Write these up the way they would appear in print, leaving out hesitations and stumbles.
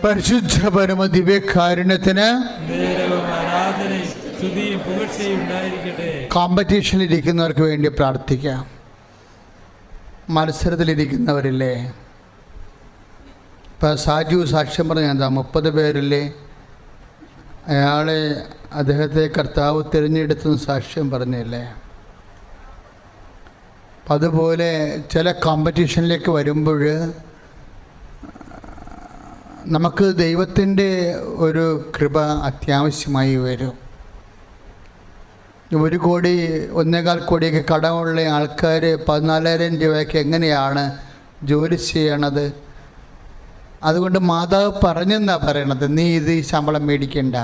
പരിശുദ്ധ പരമ ദിവ്യകാരുണ്യത്തിന് കോമ്പറ്റീഷനിലിരിക്കുന്നവർക്ക് വേണ്ടി പ്രാർത്ഥിക്കാം. മത്സരത്തിലിരിക്കുന്നവരില്ലേ? ഇപ്പം സാജു സാക്ഷ്യം പറഞ്ഞ എന്താ, 30 പേരില്ലേ, അദ്ദേഹത്തെ കർത്താവ് തിരഞ്ഞെടുത്തെന്ന് സാക്ഷ്യം പറഞ്ഞില്ലേ? അപ്പം അതുപോലെ ചില കോമ്പറ്റീഷനിലേക്ക് വരുമ്പോൾ നമുക്ക് ദൈവത്തിൻ്റെ ഒരു കൃപ അത്യാവശ്യമായി വരും. 1 കോടി 1.25 കോടിയൊക്കെ കടമുള്ള ആൾക്കാർ 14,000 രൂപയ്ക്ക് എങ്ങനെയാണ് ജോലി ചെയ്യണത്? അതുകൊണ്ട് മാതാവ് പറഞ്ഞെന്നാ പറയണത്, നീ ഈ ശമ്പളം മേടിക്കണ്ട,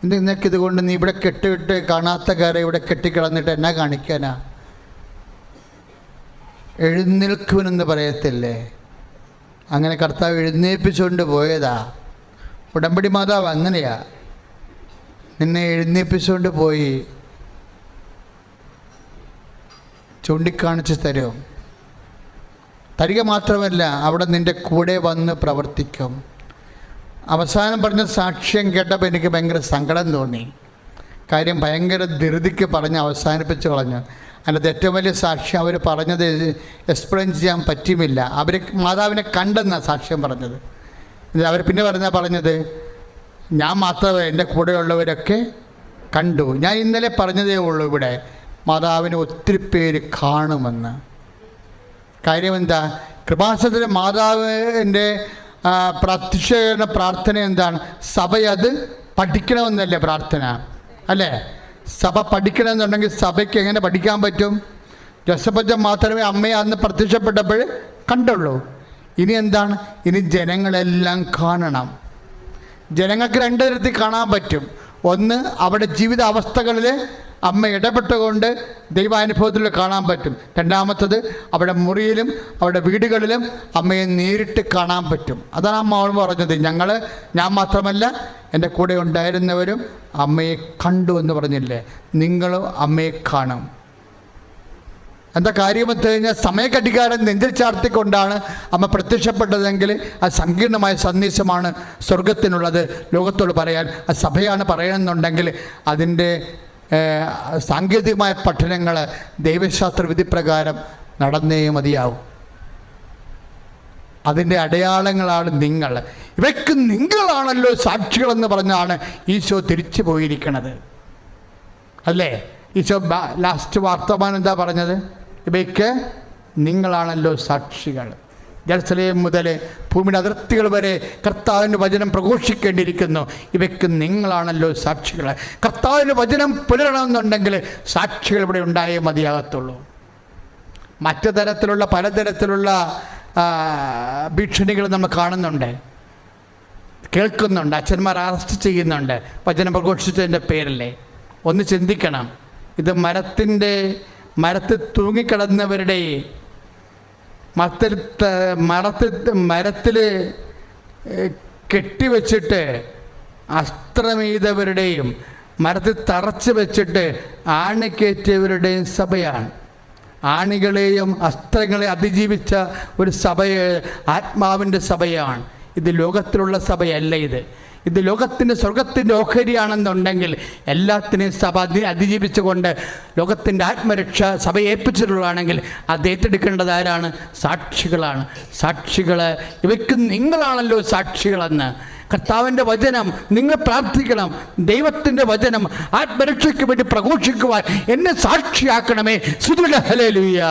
നിനക്കിതുകൊണ്ട് നീ ഇവിടെ കെട്ടിവിട്ട് കാണാത്ത കാര്യം ഇവിടെ കെട്ടിക്കിടന്നിട്ട് എന്നാ കാണിക്കാനാ? എഴുന്നേൽക്കുവനെന്ന് പറയത്തില്ലേ? അങ്ങനെ കർത്താവ് എഴുന്നേൽപ്പിച്ചുകൊണ്ട് പോയതാ. ഉടമ്പടി മാതാവ് അങ്ങനെയാ, നിന്നെ എഴുന്നേൽപ്പിച്ചുകൊണ്ട് പോയി ചൂണ്ടിക്കാണിച്ച് തരും. തരിക മാത്രമല്ല, അവിടെ നിൻ്റെ കൂടെ വന്ന് പ്രവർത്തിക്കും. അവസാനം പറഞ്ഞ സാക്ഷ്യം കേട്ടപ്പോൾ എനിക്ക് ഭയങ്കര സങ്കടം തോന്നി. കാര്യം ഭയങ്കര ധൃതിക്ക് പറഞ്ഞ് അവസാനിപ്പിച്ച് കളഞ്ഞു. അതിനകത്ത് ഏറ്റവും വലിയ സാക്ഷ്യം അവർ പറഞ്ഞത് എക്സ്പ്ലെയിൻ ചെയ്യാൻ പറ്റുമില്ല. അവർ മാതാവിനെ കണ്ടെന്നാണ് സാക്ഷ്യം പറഞ്ഞത്. അവർ പിന്നെ പറഞ്ഞത് ഞാൻ മാത്രമേ, എൻ്റെ കൂടെയുള്ളവരൊക്കെ കണ്ടു. ഞാൻ ഇന്നലെ പറഞ്ഞതേ ഉള്ളൂ ഇവിടെ മാതാവിനെ ഒത്തിരി പേര് കാണുമെന്ന്. കാര്യം എന്താ? കൃപാസനത്തിലെ മാതാവിൻ്റെ പ്രത്യക്ഷീകരണ പ്രാർത്ഥന എന്താണ്? സഭയത് പഠിക്കണമെന്നല്ലേ പ്രാർത്ഥന, അല്ലേ? സഭ പഠിക്കണമെന്നുണ്ടെങ്കിൽ സഭയ്ക്ക് എങ്ങനെ പഠിക്കാൻ പറ്റും? ജോസഫച്ചൻ മാത്രമേ അമ്മയെ അന്ന് പ്രത്യക്ഷപ്പെട്ടപ്പോൾ കണ്ടുള്ളൂ. ഇനി എന്താണ്? ഇനി ജനങ്ങളെല്ലാം കാണണം. ജനങ്ങൾക്ക് 2 തരത്തിൽ കാണാൻ പറ്റും. ഒന്ന്, അവിടെ ജീവിത അവസ്ഥകളിൽ അമ്മ ഇടപെട്ടുകൊണ്ട് ദൈവാനുഭവത്തിൽ കാണാൻ പറ്റും. രണ്ടാമത്തത്, അവിടെ മുറിയിലും അവിടെ വീടുകളിലും അമ്മയെ നേരിട്ട് കാണാൻ പറ്റും. അതാണ് അമ്മ പറഞ്ഞത്, ഞാൻ മാത്രമല്ല എൻ്റെ കൂടെ ഉണ്ടായിരുന്നവരും അമ്മയെ കണ്ടു എന്ന് പറഞ്ഞില്ലേ? നിങ്ങളും അമ്മയെ കാണും. എന്താ കാര്യമെന്ന് കഴിഞ്ഞാൽ, സമയക്കടികാരൻ നെഞ്ചിൽ ചാർത്തിക്കൊണ്ടാണ് അമ്മ പ്രത്യക്ഷപ്പെട്ടതെങ്കിൽ അത് സങ്കീർണമായ സന്ദേശമാണ് സ്വർഗത്തിനുള്ളത് ലോകത്തോട് പറയാൻ. ആ സഭയാണ് പറയണമെന്നുണ്ടെങ്കിൽ അതിൻ്റെ സാങ്കേതികമായ പഠനങ്ങൾ ദൈവശാസ്ത്ര വിധിപ്രകാരം നടന്നേ മതിയാവും. അതിൻ്റെ അടയാളങ്ങളാണ് നിങ്ങൾ. ഇവയ്ക്ക് നിങ്ങളാണല്ലോ സാക്ഷികളെന്ന് പറഞ്ഞാണ് ഈശോ തിരിച്ചു പോയിരിക്കണത്, അല്ലേ? ഈശോ ലാസ്റ്റ് വർത്തമാനം എന്താ പറഞ്ഞത്? ഇവയ്ക്ക് നിങ്ങളാണല്ലോ സാക്ഷികൾ. ജെറുസലേം മുതൽ ഭൂമിയുടെ അതിർത്തികൾ വരെ കർത്താവിൻ്റെ വചനം പ്രഘോഷിക്കേണ്ടിയിരിക്കുന്നു. ഇവയ്ക്ക് നിങ്ങളാണല്ലോ സാക്ഷികൾ. കർത്താവിൻ്റെ വചനം പുലരണമെന്നുണ്ടെങ്കിൽ സാക്ഷികൾ ഇവിടെ ഉണ്ടായേ മതിയാകത്തുള്ളൂ. മറ്റു തരത്തിലുള്ള പലതരത്തിലുള്ള ഭീഷണികൾ നമ്മൾ കാണുന്നുണ്ട്, കേൾക്കുന്നുണ്ട്. അച്ഛന്മാർ അറസ്റ്റ് ചെയ്യുന്നുണ്ട് വചനം പ്രഘോഷിച്ചതിൻ്റെ പേരില്ലേ. ഒന്ന് ചിന്തിക്കണം, ഇത് മരത്തിൽ തൂങ്ങിക്കിടന്നവരുടെ, മരത്തിൽ കെട്ടിവെച്ചിട്ട് അസ്ത്രമെയ്തവരുടെയും മരത്തിൽ തറച്ച് വെച്ചിട്ട് ആണിക്കയറ്റിയവരുടെയും സഭയാണ്. ആണികളെയും അസ്ത്രങ്ങളെ അതിജീവിച്ച ഒരു സഭയെ, ആത്മാവിൻ്റെ സഭയാണ് ഇത്. ലോകത്തിലുള്ള സഭയല്ല ഇത് ലോകത്തിൻ്റെ സ്വർഗത്തിൻ്റെ ഓഹരിയാണെന്നുണ്ടെങ്കിൽ എല്ലാത്തിനെയും സഭ അതിജീവിച്ചുകൊണ്ട് ലോകത്തിൻ്റെ ആത്മരക്ഷ സഭയെ ഏൽപ്പിച്ചിട്ടുള്ളതാണെങ്കിൽ അത് ഏറ്റെടുക്കേണ്ടത് ആരാണ്? സാക്ഷികളാണ്. സാക്ഷികൾ, ഇവയ്ക്ക് നിങ്ങളാണല്ലോ സാക്ഷികളെന്ന്. കർത്താവിൻ്റെ വചനം നിങ്ങൾ പ്രാർത്ഥിക്കണം. ദൈവത്തിൻ്റെ വചനം ആത്മരക്ഷയ്ക്ക് വേണ്ടി പ്രഘോഷിക്കുവാൻ എന്നെ സാക്ഷിയാക്കണമേ. സ്തുതിയുള്ള ഹല്ലേലൂയ.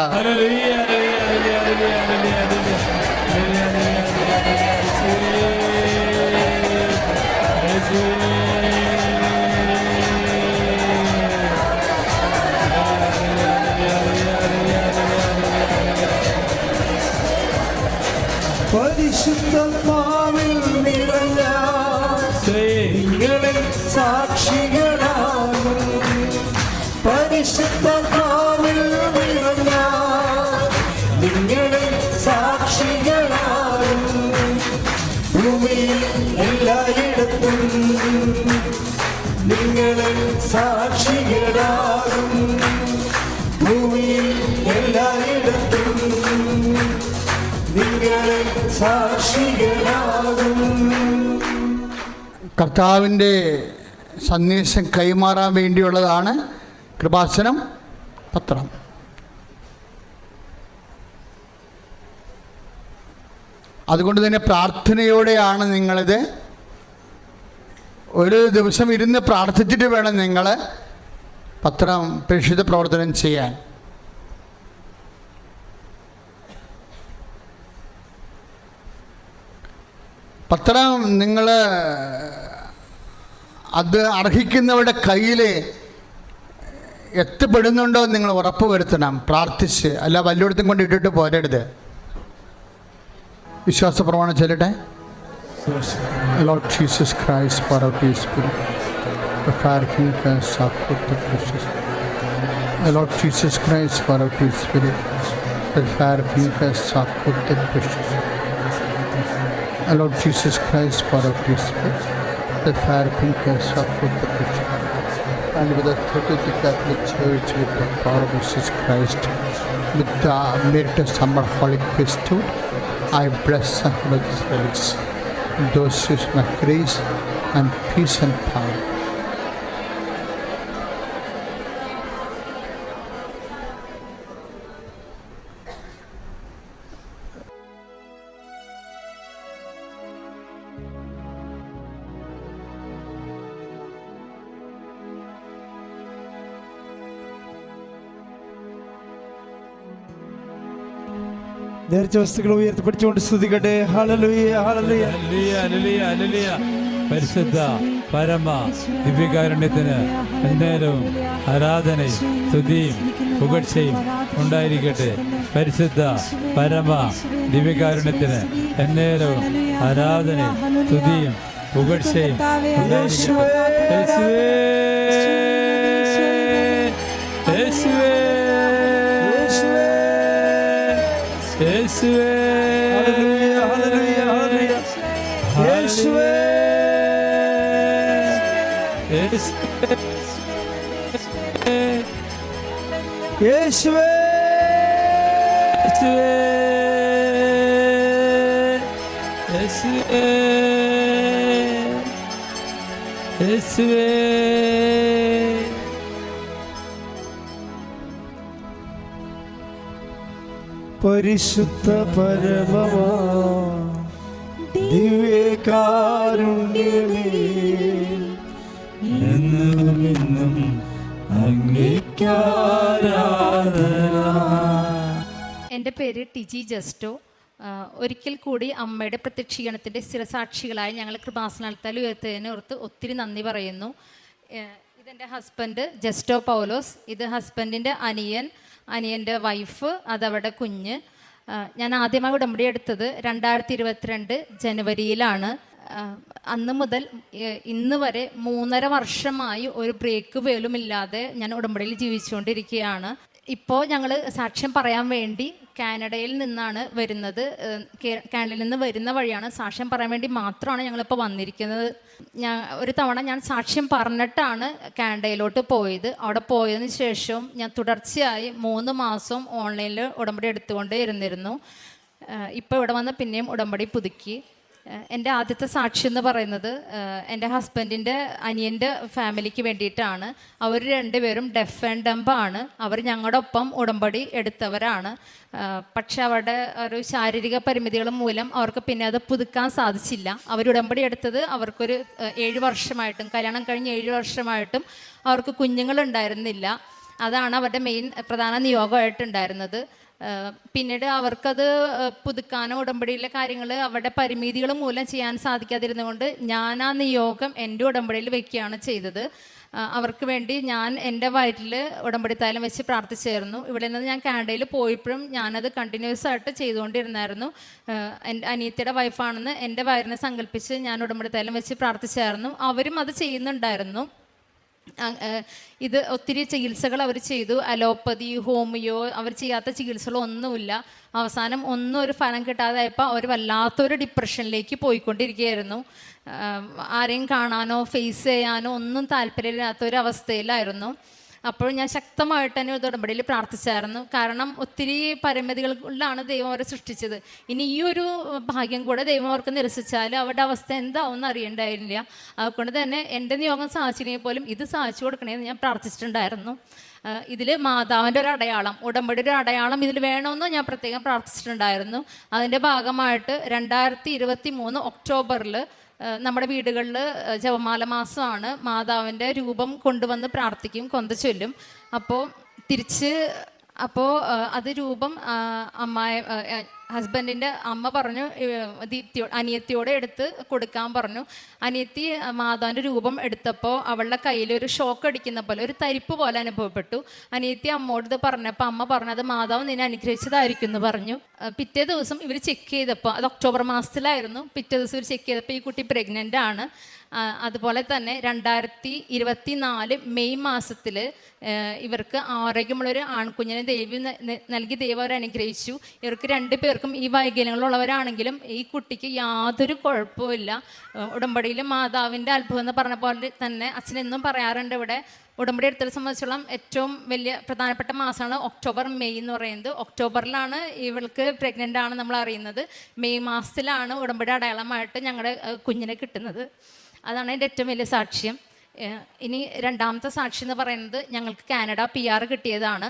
പരിശുദ്ധാത്മാവിൽ നിറഞ്ഞ നിങ്ങളെ സാക്ഷികളാകും. പരിശുദ്ധാത്മാവിൽ നിറഞ്ഞ നിങ്ങളെ സാക്ഷികളാകും. ഭൂമിയിൽ എല്ലായിടത്തും നിങ്ങളെ സാക്ഷികളാകും. ഭൂമിയിൽ എല്ലായിടത്തും നിങ്ങളെ സാക്ഷികളാകും. കർത്താവിൻ്റെ സന്ദേശം കൈമാറാൻ വേണ്ടിയുള്ളതാണ് കൃപാസനം പത്രം. അതുകൊണ്ട് തന്നെ പ്രാർത്ഥനയോടെയാണ് നിങ്ങളിത് ഒരു ദിവസം ഇരുന്ന് പ്രാർത്ഥിച്ചിട്ട് വേണം നിങ്ങൾ പത്രം പ്രേക്ഷിത പ്രവർത്തനം ചെയ്യാൻ. പത്രം നിങ്ങൾ അത് അർഹിക്കുന്നവരുടെ കയ്യിൽ എത്തപ്പെടുന്നുണ്ടോ നിങ്ങൾ ഉറപ്പ് വരുത്തണം, പ്രാർത്ഥിച്ച്. അല്ല വല്ലയിടത്തും കൊണ്ട് ഇട്ടിട്ട് പോരരുത്. വിശ്വാസ പ്രമാണം ചൊല്ലട്ടെ. Lord Jesus Christ, for our peace, the fire fingers of the precious. Lord Jesus Christ, for our peace, the fire fingers of the precious. Lord Jesus Christ, for our peace, the fire fingers of the precious. And with the authority of the Catholic Church, with the power of Jesus Christ, with the merit of summer holy priesthood, I bless and bless these relics. Those is my grace and peace and power. നേർച്ച വസ്തുക്കൾ ഉയർത്തിപ്പിടിച്ചുകൊണ്ട് സ്തുതിക്കട്ടെ. Hallelujah, hallelujah, hallelujah, hallelujah, hallelujah. പരിശുദ്ധ പരമ ദിവ്യകാരുണ്യത്തിന് എന്നേരവും ആരാധനയും സ്തുതിയും പുകഴ്ചയും ഉണ്ടായിരിക്കട്ടെ. പരിശുദ്ധ പരമ ദിവ്യകാരുണ്യത്തിന് എന്നേരവും ആരാധനയും സ്തുതിയും പുകഴ്ചയും ഉണ്ടായിരിക്കട്ടെ. യേശുവേ, യേശുവേ, യേശുവേ, ഹല്ലേലൂയ, ഹല്ലേലൂയ, ഹല്ലേലൂയ. യേശുവേ, യേശുവേ, യേശുവേ, യേശുവേ. പരിശുദ്ധ പരമമാ ദിവ്യകാരുണ്യമേ, എന്നും അങ്ങേക്കാരാധന. എൻ്റെ പേര് ടിജി ജസ്റ്റോ. ഒരിക്കൽ കൂടി അമ്മയുടെ പ്രത്യക്ഷീകരണത്തിൻ്റെ സ്ഥിരസാക്ഷികളായി ഞങ്ങൾ കൃപാസനത്താൽ ഉയർത്തതിനെ ഓർത്ത് ഒത്തിരി നന്ദി പറയുന്നു. ഇതെൻ്റെ ഹസ്ബൻഡ് ജസ്റ്റോ പൗലോസ്, ഇത് ഹസ്ബൻഡിൻ്റെ അനിയൻ്റെ വൈഫ്, അതവരുടെ കുഞ്ഞ്. ഞാൻ ആദ്യമായി ഉടമ്പടി എടുത്തത് 2022 ജനുവരിയിലാണ്. അന്ന് മുതൽ ഇന്ന് വരെ 3.5 വർഷമായി ഒരു ബ്രേക്ക് പോലുമില്ലാതെ ഞാൻ ഉടമ്പടിയിൽ ജീവിച്ചുകൊണ്ടിരിക്കുകയാണ്. ഇപ്പോൾ ഞങ്ങൾ സാക്ഷ്യം പറയാൻ വേണ്ടി കാനഡയിൽ നിന്നാണ് വരുന്നത്. കാനഡയിൽ നിന്ന് വരുന്ന വഴിയാണ്. സാക്ഷ്യം പറയാൻ വേണ്ടി മാത്രമാണ് ഞങ്ങളിപ്പോൾ വന്നിരിക്കുന്നത്. ഒരു തവണ ഞാൻ സാക്ഷ്യം പറഞ്ഞിട്ടാണ് കാനഡയിലോട്ട് പോയത്. അവിടെ പോയതിന് ശേഷം ഞാൻ തുടർച്ചയായി 3 മാസം ഓൺലൈനിൽ ഉടമ്പടി എടുത്തുകൊണ്ട് ഇരുന്നിരുന്നു. ഇപ്പോൾ ഇവിടെ വന്ന് പിന്നെയും ഉടമ്പടി പുതുക്കി. എൻ്റെ ആദ്യത്തെ സാക്ഷി എന്ന് പറയുന്നത് എൻ്റെ ഹസ്ബൻഡിൻ്റെ അനിയൻ്റെ ഫാമിലിക്ക് വേണ്ടിയിട്ടാണ്. അവർ രണ്ടുപേരും ഡെഫ് ആൻഡ് ഡംബ് ആണ്. അവർ ഞങ്ങളുടെ ഒപ്പം ഉടമ്പടി എടുത്തവരാണ്. പക്ഷെ അവരുടെ ഒരു ശാരീരിക പരിമിതികൾ മൂലം അവർക്ക് പിന്നെ അത് പുതുക്കാൻ സാധിച്ചില്ല. അവർ ഉടമ്പടി എടുത്തത് അവർക്കൊരു 7 വർഷമായിട്ടും, കല്യാണം കഴിഞ്ഞ് 7 വർഷമായിട്ടും അവർക്ക് കുഞ്ഞുങ്ങളുണ്ടായിരുന്നില്ല. അതാണ് അവരുടെ പ്രധാന നിയോഗമായിട്ടുണ്ടായിരുന്നത്. പിന്നീട് അവർക്കത് പുതുക്കാനോ ഉടമ്പടിയിലെ കാര്യങ്ങൾ അവരുടെ പരിമിതികൾ മൂലം ചെയ്യാൻ സാധിക്കാതിരുന്നുകൊണ്ട് ഞാൻ ആ നിയോഗം എൻ്റെ ഉടമ്പടിയിൽ വെക്കുകയാണ് ചെയ്തത്. അവർക്ക് വേണ്ടി ഞാൻ എൻ്റെ വയറ്റിൽ ഉടമ്പടി തൈലം വെച്ച് പ്രാർത്ഥിച്ചായിരുന്നു. ഇവിടെ നിന്ന് ഞാൻ കാനഡയിൽ പോയപ്പോഴും ഞാനത് കണ്ടിന്യൂസ് ആയിട്ട് ചെയ്തുകൊണ്ടിരുന്നായിരുന്നു. എൻ്റെ അനിയത്തിയുടെ വൈഫാണെന്ന് എൻ്റെ വയറിനെ സങ്കല്പിച്ച് ഞാൻ ഉടമ്പടി തൈലം വെച്ച് പ്രാർത്ഥിച്ചായിരുന്നു. അവരും അത് ചെയ്യുന്നുണ്ടായിരുന്നു. ഇത് ഒത്തിരി ചികിത്സകൾ അവർ ചെയ്തു. അലോപ്പതി, ഹോമിയോ, അവർ ചെയ്യാത്ത ചികിത്സകളൊന്നുമില്ല. അവസാനം ഒന്നും ഒരു ഫലം കിട്ടാതായപ്പോൾ അവർ വല്ലാത്തൊരു ഡിപ്രഷനിലേക്ക് പോയിക്കൊണ്ടിരിക്കുകയായിരുന്നു. ആരെയും കാണാനോ ഫേസ് ചെയ്യാനോ ഒന്നും താല്പര്യമില്ലാത്തൊരവസ്ഥയിലായിരുന്നു. അപ്പോൾ ഞാൻ ശക്തമായിട്ട് തന്നെ ഉടമ്പടിയിൽ പ്രാർത്ഥിച്ചായിരുന്നു. കാരണം ഒത്തിരി പരിമിതികളിലാണ് ദൈവം അവരെ സൃഷ്ടിച്ചത്. ഇനി ഈ ഒരു ഭാഗ്യം കൂടെ ദൈവം അവർക്ക് നിരസിച്ചാൽ അവരുടെ അവസ്ഥ എന്താവും അറിയണ്ടായിരുന്നില്ല. അതുകൊണ്ട് തന്നെ എൻ്റെ നിയോഗം സാധിച്ചില്ലെങ്കിൽ പോലും ഇത് സാധിച്ചു കൊടുക്കണമെന്ന് ഞാൻ പ്രാർത്ഥിച്ചിട്ടുണ്ടായിരുന്നു. ഇതിൽ മാതാവിൻ്റെ ഒരു അടയാളം, ഉടമ്പടി ഒരു അടയാളം ഇതിൽ വേണമെന്ന് ഞാൻ പ്രത്യേകം പ്രാർത്ഥിച്ചിട്ടുണ്ടായിരുന്നു. അതിൻ്റെ ഭാഗമായിട്ട് 2023 ഒക്ടോബറിൽ നമ്മുടെ വീടുകളിൽ ജപമാല മാസമാണ്. മാതാവിൻ്റെ രൂപം കൊണ്ടുവന്ന് പ്രാർത്ഥിക്കും, കൊന്ത ചൊല്ലും. അപ്പോൾ അത് രൂപം ഹസ്ബൻഡിൻ്റെ അമ്മ പറഞ്ഞു, അനിയത്തിയോടെ എടുത്ത് കൊടുക്കാൻ പറഞ്ഞു. അനിയത്തി മാതാവിൻ്റെ രൂപം എടുത്തപ്പോൾ അവളുടെ കയ്യിൽ ഒരു ഷോക്ക് അടിക്കുന്ന പോലെ, ഒരു തരിപ്പ് പോലെ അനുഭവപ്പെട്ടു. അനിയത്തി അമ്മോട് ഇത് പറഞ്ഞപ്പോൾ അമ്മ പറഞ്ഞത് മാതാവ് നിന്നെ അനുഗ്രഹിച്ചതായിരിക്കും എന്ന് പറഞ്ഞു. പിറ്റേ ദിവസം ഇവർ ചെക്ക് ചെയ്തപ്പോൾ, അത് ഒക്ടോബർ മാസത്തിലായിരുന്നു, പിറ്റേ ദിവസം ഇവർ ചെക്ക് ചെയ്തപ്പോൾ ഈ കുട്ടി പ്രഗ്നൻ്റ് ആണ്. അതുപോലെ തന്നെ 2024 മെയ് മാസത്തിൽ ഇവർക്ക് ആരോഗ്യമുള്ളൊരു ആൺകുഞ്ഞിനെ നൽകി ദൈവം അവരെ അനുഗ്രഹിച്ചു. ഇവർക്ക് 2 പേർക്കും ഈ വൈകല്യങ്ങളുള്ളവരാണെങ്കിലും ഈ കുട്ടിക്ക് യാതൊരു കുഴപ്പമില്ല. ഉടമ്പടിയിൽ മാതാവിൻ്റെ അത്ഭുതം എന്ന് പറഞ്ഞ പോലെ തന്നെ അച്ഛനെന്നും പറയാറുണ്ട്, ഇവിടെ ഉടമ്പടി എടുത്തതിനെ സംബന്ധിച്ചോളം ഏറ്റവും വലിയ പ്രധാനപ്പെട്ട മാസമാണ് ഒക്ടോബർ മെയ് എന്ന് പറയുന്നത്. ഒക്ടോബറിലാണ് ഇവൾക്ക് പ്രഗ്നൻ്റ് ആണ് നമ്മൾ അറിയുന്നത്. മെയ് മാസത്തിലാണ് ഉടമ്പടി അടയാളമായിട്ട് ഞങ്ങളുടെ കുഞ്ഞിനെ കിട്ടുന്നത്. അതാണ് എൻ്റെ ഏറ്റവും വലിയ സാക്ഷ്യം. ഇനി രണ്ടാമത്തെ സാക്ഷി എന്ന് പറയുന്നത്, ഞങ്ങൾക്ക് കാനഡ PR കിട്ടിയതാണ്.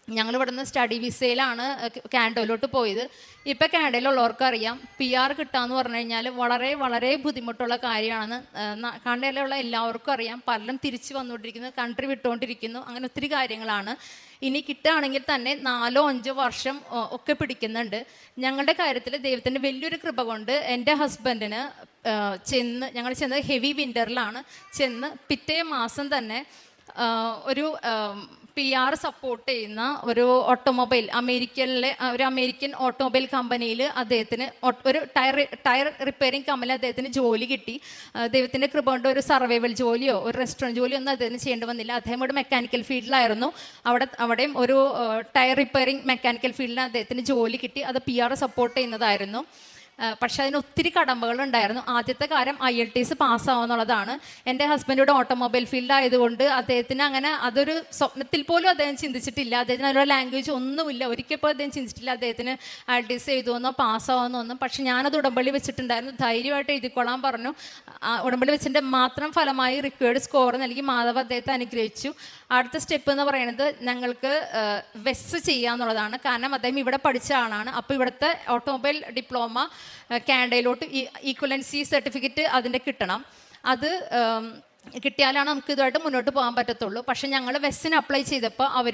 ഞങ്ങൾ ഇവിടുന്ന് സ്റ്റഡി വിസയിലാണ് കാനഡയിലോട്ട് പോയത്. ഇപ്പം കാനഡയിലുള്ളവർക്ക് അറിയാം, PR കിട്ടാന്ന് പറഞ്ഞു കഴിഞ്ഞാൽ വളരെ വളരെ ബുദ്ധിമുട്ടുള്ള കാര്യമാണെന്ന് കാനഡയിലുള്ള എല്ലാവർക്കും അറിയാം. പലരും തിരിച്ചു വന്നുകൊണ്ടിരിക്കുന്നു, കൺട്രി വിട്ടുകൊണ്ടിരിക്കുന്നു, അങ്ങനെ ഒത്തിരി കാര്യങ്ങളാണ്. ഇനി കിട്ടുകയാണെങ്കിൽ തന്നെ 4-5 വർഷം ഒക്കെ പിടിക്കുന്നുണ്ട്. ഞങ്ങളുടെ കാര്യത്തിൽ ദൈവത്തിൻ്റെ വലിയൊരു കൃപ കൊണ്ട് എൻ്റെ ഹസ്ബൻഡിന് ഞങ്ങൾ ചെന്നത് ഹെവി വിൻ്ററിലാണ്. പിറ്റേ മാസം തന്നെ ഒരു PR സപ്പോർട്ട് ചെയ്യുന്ന ഒരു ഓട്ടോമൊബൈൽ, ഒരു അമേരിക്കൻ ഓട്ടോമൊബൈൽ കമ്പനിയിൽ അദ്ദേഹത്തിന് ഒരു ടയർ റിപ്പയറിംഗ് കമ്പനി അദ്ദേഹത്തിന് ജോലി കിട്ടി. ദൈവത്തിൻ്റെ കൃപ കൊണ്ട് ഒരു സർവൈവൽ ജോലിയോ ഒരു റെസ്റ്റോറൻറ്റ് ജോലിയോ ഒന്നും അദ്ദേഹത്തിന് ചെയ്യേണ്ടി വന്നില്ല. അദ്ദേഹം ഒരു മെക്കാനിക്കൽ ഫീൽഡിലായിരുന്നു. അവിടെയും ഒരു ടയർ റിപ്പയറിംഗ് മെക്കാനിക്കൽ ഫീൽഡിൽ അദ്ദേഹത്തിന് ജോലി കിട്ടി. അത് PR സപ്പോർട്ട് ചെയ്യുന്നതായിരുന്നു. പക്ഷെ അതിന് ഒത്തിരി കടമ്പകളുണ്ടായിരുന്നു. ആദ്യത്തെ കാര്യം IELTS പാസ്സാവുന്നുള്ളതാണ്. എൻ്റെ ഹസ്ബൻഡിയുടെ ഓട്ടോമൊബൈൽ ഫീൽഡ് ആയതുകൊണ്ട് അദ്ദേഹത്തിന് അങ്ങനെ അതൊരു സ്വപ്നത്തിൽ പോലും അദ്ദേഹം ചിന്തിച്ചിട്ടില്ല. അദ്ദേഹത്തിന് അതിലുള്ള ലാംഗ്വേജ് ഒന്നുമില്ല. ഒരിക്കൽ പോലും അദ്ദേഹം ചിന്തിച്ചിട്ടില്ല അദ്ദേഹത്തിന് IELTS എഴുതുമെന്നോ പാസ്സാവുമെന്നോ ഒന്നും. പക്ഷെ ഞാനത് ഉടമ്പടി വെച്ചിട്ടുണ്ടായിരുന്നു. ധൈര്യമായിട്ട് എഴുതിക്കൊള്ളാൻ പറഞ്ഞു. ഉടമ്പടി വെച്ചിൻ്റെ മാത്രം ഫലമായി റിക്വയർഡ് സ്കോർ നൽകി മാധവ് അദ്ദേഹത്തെ അനുഗ്രഹിച്ചു. അടുത്ത സ്റ്റെപ്പ് എന്ന് പറയുന്നത് ഞങ്ങൾക്ക് വെസ് ചെയ്യാന്നുള്ളതാണ്. കാരണം അദ്ദേഹം ഇവിടെ പഠിച്ച ആളാണ്. അപ്പോൾ ഇവിടുത്തെ ഓട്ടോമൊബൈൽ ഡിപ്ലോമ കാനഡയിലോട്ട് ഈക്വലൻസി സർട്ടിഫിക്കറ്റ് അതിൻ്റെ കിട്ടണം. അത് കിട്ടിയാലാണ് നമുക്ക് ഇതുമായിട്ട് മുന്നോട്ട് പോകാൻ പറ്റത്തുള്ളൂ. പക്ഷെ ഞങ്ങൾ വെസ്സിന് അപ്ലൈ ചെയ്തപ്പോൾ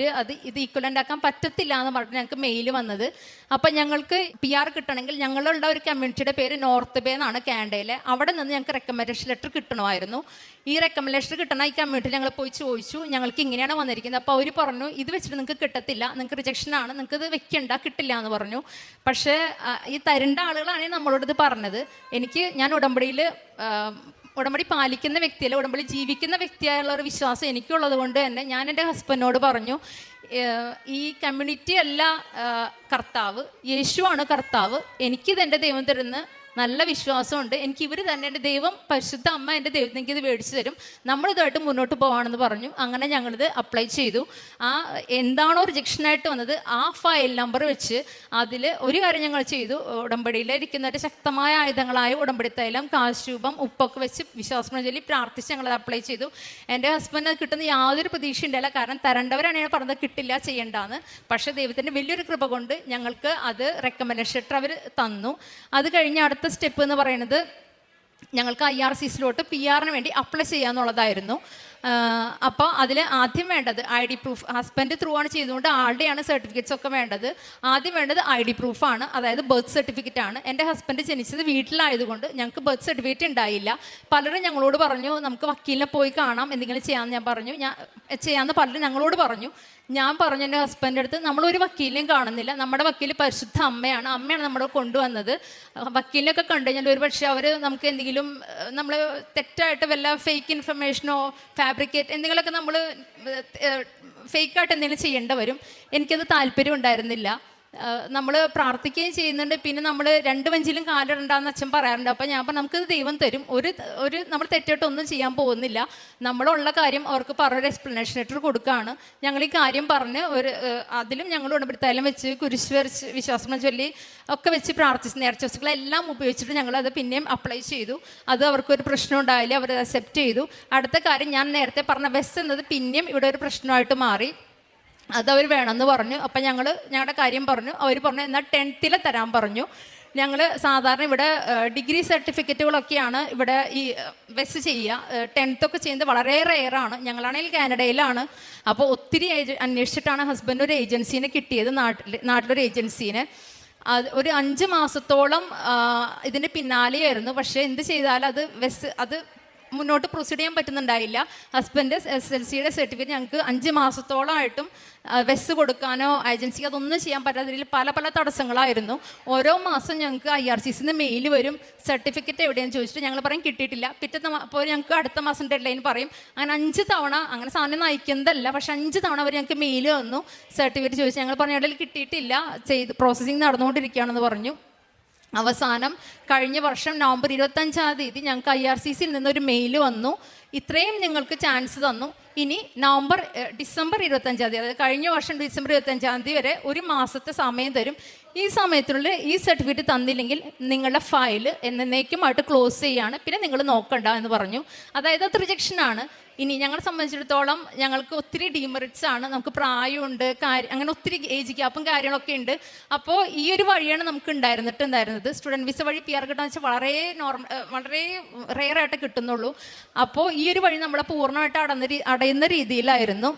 ഇത് ഈക്വലൻ്റ് ആക്കാൻ പറ്റത്തില്ല എന്ന് പറഞ്ഞിട്ട് ഞങ്ങൾക്ക് മെയിൽ വന്നത്. അപ്പം ഞങ്ങൾക്ക് PR കിട്ടണമെങ്കിൽ ഞങ്ങളുടെ ഒരു കമ്മ്യൂണിറ്റിയുടെ പേര് നോർത്ത് ബേ എന്നാണ് കാനഡയിലെ. അവിടെ നിന്ന് ഞങ്ങൾക്ക് റെക്കമെൻഡേഷൻ ലെറ്റർ കിട്ടണമായിരുന്നു. ഈ റെക്കമെൻഡേഷൻ കിട്ടണ ഈ കമ്മ്യൂണിറ്റി ഞങ്ങൾ പോയി ചോദിച്ചു, ഞങ്ങൾക്ക് ഇങ്ങനെയാണ് വന്നിരിക്കുന്നത്. അപ്പോൾ അവർ പറഞ്ഞു, ഇത് വെച്ചിട്ട് നിങ്ങൾക്ക് കിട്ടത്തില്ല, നിങ്ങൾക്ക് റിജക്ഷനാണ്, നിങ്ങൾക്ക് ഇത് വെക്കണ്ട, കിട്ടില്ല എന്ന് പറഞ്ഞു. പക്ഷേ ഈ തരേണ്ട ആളുകളാണ് നമ്മളോട് ഇത് പറഞ്ഞത്. ഞാൻ ഉടമ്പടി പാലിക്കുന്ന വ്യക്തിയല്ല, ഉടമ്പടി ജീവിക്കുന്ന വ്യക്തിയായുള്ള ഒരു വിശ്വാസം എനിക്കുള്ളത് കൊണ്ട് തന്നെ ഞാൻ എൻ്റെ ഹസ്ബൻഡിനോട് പറഞ്ഞു, ഈ കമ്മ്യൂണിറ്റി അല്ല കർത്താവ്, യേശുവാണ് കർത്താവ്. എനിക്കിത് എൻ്റെ ദൈവം തരുന്ന നല്ല വിശ്വാസമുണ്ട്. എനിക്ക് ഇവർ തന്നെ, എൻ്റെ ദൈവം, പരിശുദ്ധ അമ്മ എൻ്റെ ദൈവത്തിന് എനിക്കിത് മേടിച്ചു തരും, നമ്മളിതായിട്ട് മുന്നോട്ട് പോകാമെന്ന് പറഞ്ഞു. അങ്ങനെ ഞങ്ങളിത് അപ്ലൈ ചെയ്തു. എന്താണോ റിജക്ഷനായിട്ട് വന്നത് ആ ഫയൽ നമ്പർ വെച്ച് അതിൽ ഒരു കാര്യം ഞങ്ങൾ ചെയ്തു. ഉടമ്പടിയിൽ ഇരിക്കുന്നവരുടെ ശക്തമായ ആയുധങ്ങളായ ഉടമ്പടി തൈലം, കാശുരൂപം, ഉപ്പൊക്കെ വെച്ച് വിശ്വാസം ചൊല്ലി പ്രാർത്ഥിച്ച് ഞങ്ങളത് അപ്ലൈ ചെയ്തു. എൻ്റെ ഹസ്ബൻഡ് അത് കിട്ടുന്ന യാതൊരു പ്രതീക്ഷ ഉണ്ടായില്ല. കാരണം തരേണ്ടവരാണ് ഞാൻ പറഞ്ഞത് കിട്ടില്ല, ചെയ്യേണ്ടാന്ന്. പക്ഷേ ദൈവത്തിൻ്റെ വലിയൊരു കൃപ കൊണ്ട് ഞങ്ങൾക്ക് അത് റെക്കമെൻഡേഷൻ ലെറ്റർ അവർ തന്നു. അത് കഴിഞ്ഞ് അടുത്ത സ്റ്റെപ്പ് എന്ന് പറയുന്നത് ഞങ്ങൾക്ക് IRCSലോട്ട് PR-ന് വേണ്ടി അപ്ലൈ ചെയ്യാന്നുള്ളതായിരുന്നു. അപ്പോൾ അതിൽ ആദ്യം വേണ്ടത് ID പ്രൂഫ്. ഹസ്ബൻഡ് ത്രൂ ആണ് ചെയ്തുകൊണ്ട് ആളുടെയാണ് സർട്ടിഫിക്കറ്റ്സ് ഒക്കെ വേണ്ടത്. ആദ്യം വേണ്ടത് ID പ്രൂഫാണ്, അതായത് ബർത്ത് സർട്ടിഫിക്കറ്റ് ആണ്. എൻ്റെ ഹസ്ബൻഡ് ജനിച്ചത് വീട്ടിലായതുകൊണ്ട് ഞങ്ങൾക്ക് ബർത്ത് സർട്ടിഫിക്കറ്റ് ഉണ്ടായില്ല. പലരും ഞങ്ങളോട് പറഞ്ഞു നമുക്ക് വക്കീലിനെ പോയി കാണാം, എന്തെങ്കിലും ചെയ്യാമെന്ന് ഞാൻ പറഞ്ഞു. ചെയ്യാമെന്ന് പലരും ഞങ്ങളോട് പറഞ്ഞു. ഞാൻ പറഞ്ഞു എൻ്റെ ഹസ്ബൻഡിൻ്റെ അടുത്ത്, നമ്മളൊരു വക്കീലിനെയും കാണുന്നില്ല, നമ്മുടെ വക്കീൽ പരിശുദ്ധ അമ്മയാണ് നമ്മളെ കൊണ്ടുവന്നത്. വക്കീലിനൊക്കെ കണ്ടു കഴിഞ്ഞാൽ ഒരു പക്ഷേ അവർ നമുക്ക് എന്തെങ്കിലും നമ്മൾ തെറ്റായിട്ട് വല്ല ഫേക്ക് ഇൻഫർമേഷനോ ഫാബ്രിക്കേറ്റ് എന്തെങ്കിലുമൊക്കെ നമ്മൾ ഫേക്കായിട്ട് എന്തെങ്കിലും ചെയ്യേണ്ടി വരും. എനിക്കത് താല്പര്യം ഉണ്ടായിരുന്നില്ല. നമ്മൾ പ്രാർത്ഥിക്കുകയും ചെയ്യുന്നുണ്ട്. പിന്നെ നമ്മൾ 2 ബെഞ്ചിലും കാലിടണ്ടെന്ന് അച്ഛൻ പറയാറുണ്ട്. അപ്പോൾ ഞാൻ പറഞ്ഞു നമുക്കത് ദൈവം തരും. ഒരു നമ്മൾ തെറ്റായിട്ടൊന്നും ചെയ്യാൻ പോകുന്നില്ല. നമ്മളുള്ള കാര്യം അവർക്ക് പറഞ്ഞൊരു എക്സ്പ്ലനേഷൻ ലെറ്റർ കൊടുക്കുകയാണ്. ഞങ്ങൾ ഈ കാര്യം പറഞ്ഞ് അതിലും ഞങ്ങൾ ഉടമ്പടിത്തായാലും വെച്ച് കുരിശ് വരച്ച് വിശ്വാസം ചൊല്ലി ഒക്കെ വെച്ച് പ്രാർത്ഥിച്ച് നേർച്ചകളെല്ലാം ഉപയോഗിച്ചിട്ട് ഞങ്ങളത് പിന്നെയും അപ്ലൈ ചെയ്തു. അത് അവർക്കൊരു പ്രശ്നം ഉണ്ടായില്ല, അവർ അക്സെപ്റ്റ് ചെയ്തു. അടുത്ത കാര്യം ഞാൻ നേരത്തെ പറഞ്ഞ ബസ് എന്നത് പിന്നെയും ഇവിടെ ഒരു പ്രശ്നമായിട്ട് മാറി. അതവർ വേണമെന്ന് പറഞ്ഞു. അപ്പം ഞങ്ങളുടെ കാര്യം പറഞ്ഞു. അവർ പറഞ്ഞു എന്നാൽ 10th തരാൻ പറഞ്ഞു. ഞങ്ങൾ സാധാരണ ഇവിടെ ഡിഗ്രി സർട്ടിഫിക്കറ്റുകളൊക്കെയാണ് ഇവിടെ ഈ ബസ് ചെയ്യുക. 10th ഒക്കെ ചെയ്യുന്നത് വളരെ റെയറാണ്. ഞങ്ങളാണെങ്കിൽ കാനഡയിലാണ്. അപ്പോൾ ഒത്തിരി അന്വേഷിച്ചിട്ടാണ് ഹസ്ബൻഡ് ഒരു ഏജൻസീനെ കിട്ടിയത്, നാട്ടിലൊരു ഏജൻസീനെ. ഒരു 5 മാസത്തോളം ഇതിന് പിന്നാലെയായിരുന്നു. പക്ഷേ എന്ത് ചെയ്താലും അത് മുന്നോട്ട് പ്രൊസീഡ് ചെയ്യാൻ പറ്റുന്നുണ്ടായില്ല. ഹസ്ബൻഡ് SSLCയുടെ സർട്ടിഫിക്കറ്റ് ഞങ്ങൾക്ക് 5 മാസത്തോളമായിട്ടും വെസ് കൊടുക്കാനോ ഏജൻസിക്ക് അതൊന്നും ചെയ്യാൻ പറ്റാത്ത രീതിയിൽ പല തടസ്സങ്ങളായിരുന്നു. ഓരോ മാസം ഞങ്ങൾക്ക് IRCCന്ന് മെയിൽ വരും, സർട്ടിഫിക്കറ്റ് എവിടെയെന്ന് ചോദിച്ചിട്ട് ഞങ്ങൾ പറയും കിട്ടിയിട്ടില്ല. അപ്പോൾ ഞങ്ങൾക്ക് അടുത്ത മാസം ഡെഡ്ലൈൻ പറയും. അങ്ങനെ 5 തവണ, അങ്ങനെ സാധനം നയിക്കുന്നതല്ല, പക്ഷെ 5 തവണ അവർ ഞങ്ങൾക്ക് മെയിൽ വന്നു, സർട്ടിഫിക്കറ്റ് ചോദിച്ചു. ഞങ്ങൾ പറഞ്ഞു ഇടയിൽ കിട്ടിയിട്ടില്ല, പ്രോസസ്സിങ് നടന്നുകൊണ്ടിരിക്കുകയാണെന്ന് പറഞ്ഞു. അവസാനം കഴിഞ്ഞ വർഷം നവംബർ 25 ഞങ്ങൾക്ക് IRCCയിൽ നിന്നൊരു മെയിൽ വന്നു, ഇത്രയും നിങ്ങൾക്ക് ചാൻസ് തന്നു, ഇനി ഡിസംബർ 25, അതായത് കഴിഞ്ഞ വർഷം ഡിസംബർ 25 വരെ 1 മാസത്തെ സമയം തരും. ഈ സമയത്തിനുള്ളിൽ ഈ സർട്ടിഫിക്കറ്റ് തന്നില്ലെങ്കിൽ നിങ്ങളുടെ ഫയൽ എന്നേക്കുമായിട്ട് ക്ലോസ് ചെയ്യാണ്, പിന്നെ നിങ്ങൾ നോക്കണ്ട എന്ന് പറഞ്ഞു. അതായത് അത് റിജക്ഷനാണ്. ഇനി ഞങ്ങളെ സംബന്ധിച്ചിടത്തോളം ഞങ്ങൾക്ക് ഒത്തിരി ഡിമെറിറ്റ്സ് ആണ്. നമുക്ക് പ്രായമുണ്ട്, അങ്ങനെ ഒത്തിരി ഏജ് ഗ്യാപ്പും കാര്യങ്ങളൊക്കെ ഉണ്ട്. അപ്പോൾ ഈ ഒരു വഴിയാണ് നമുക്ക് ഉണ്ടായിരുന്നത്. സ്റ്റുഡൻറ്റ് വിസ വഴി PR കിട്ടാന്ന് വെച്ചാൽ വളരെ റെയറായിട്ട് കിട്ടുന്നുള്ളൂ. അപ്പോൾ ഈ ഒരു വഴി നമ്മളെ പൂർണ്ണമായിട്ട് അടയുന്ന രീതിയിലായിരുന്നു.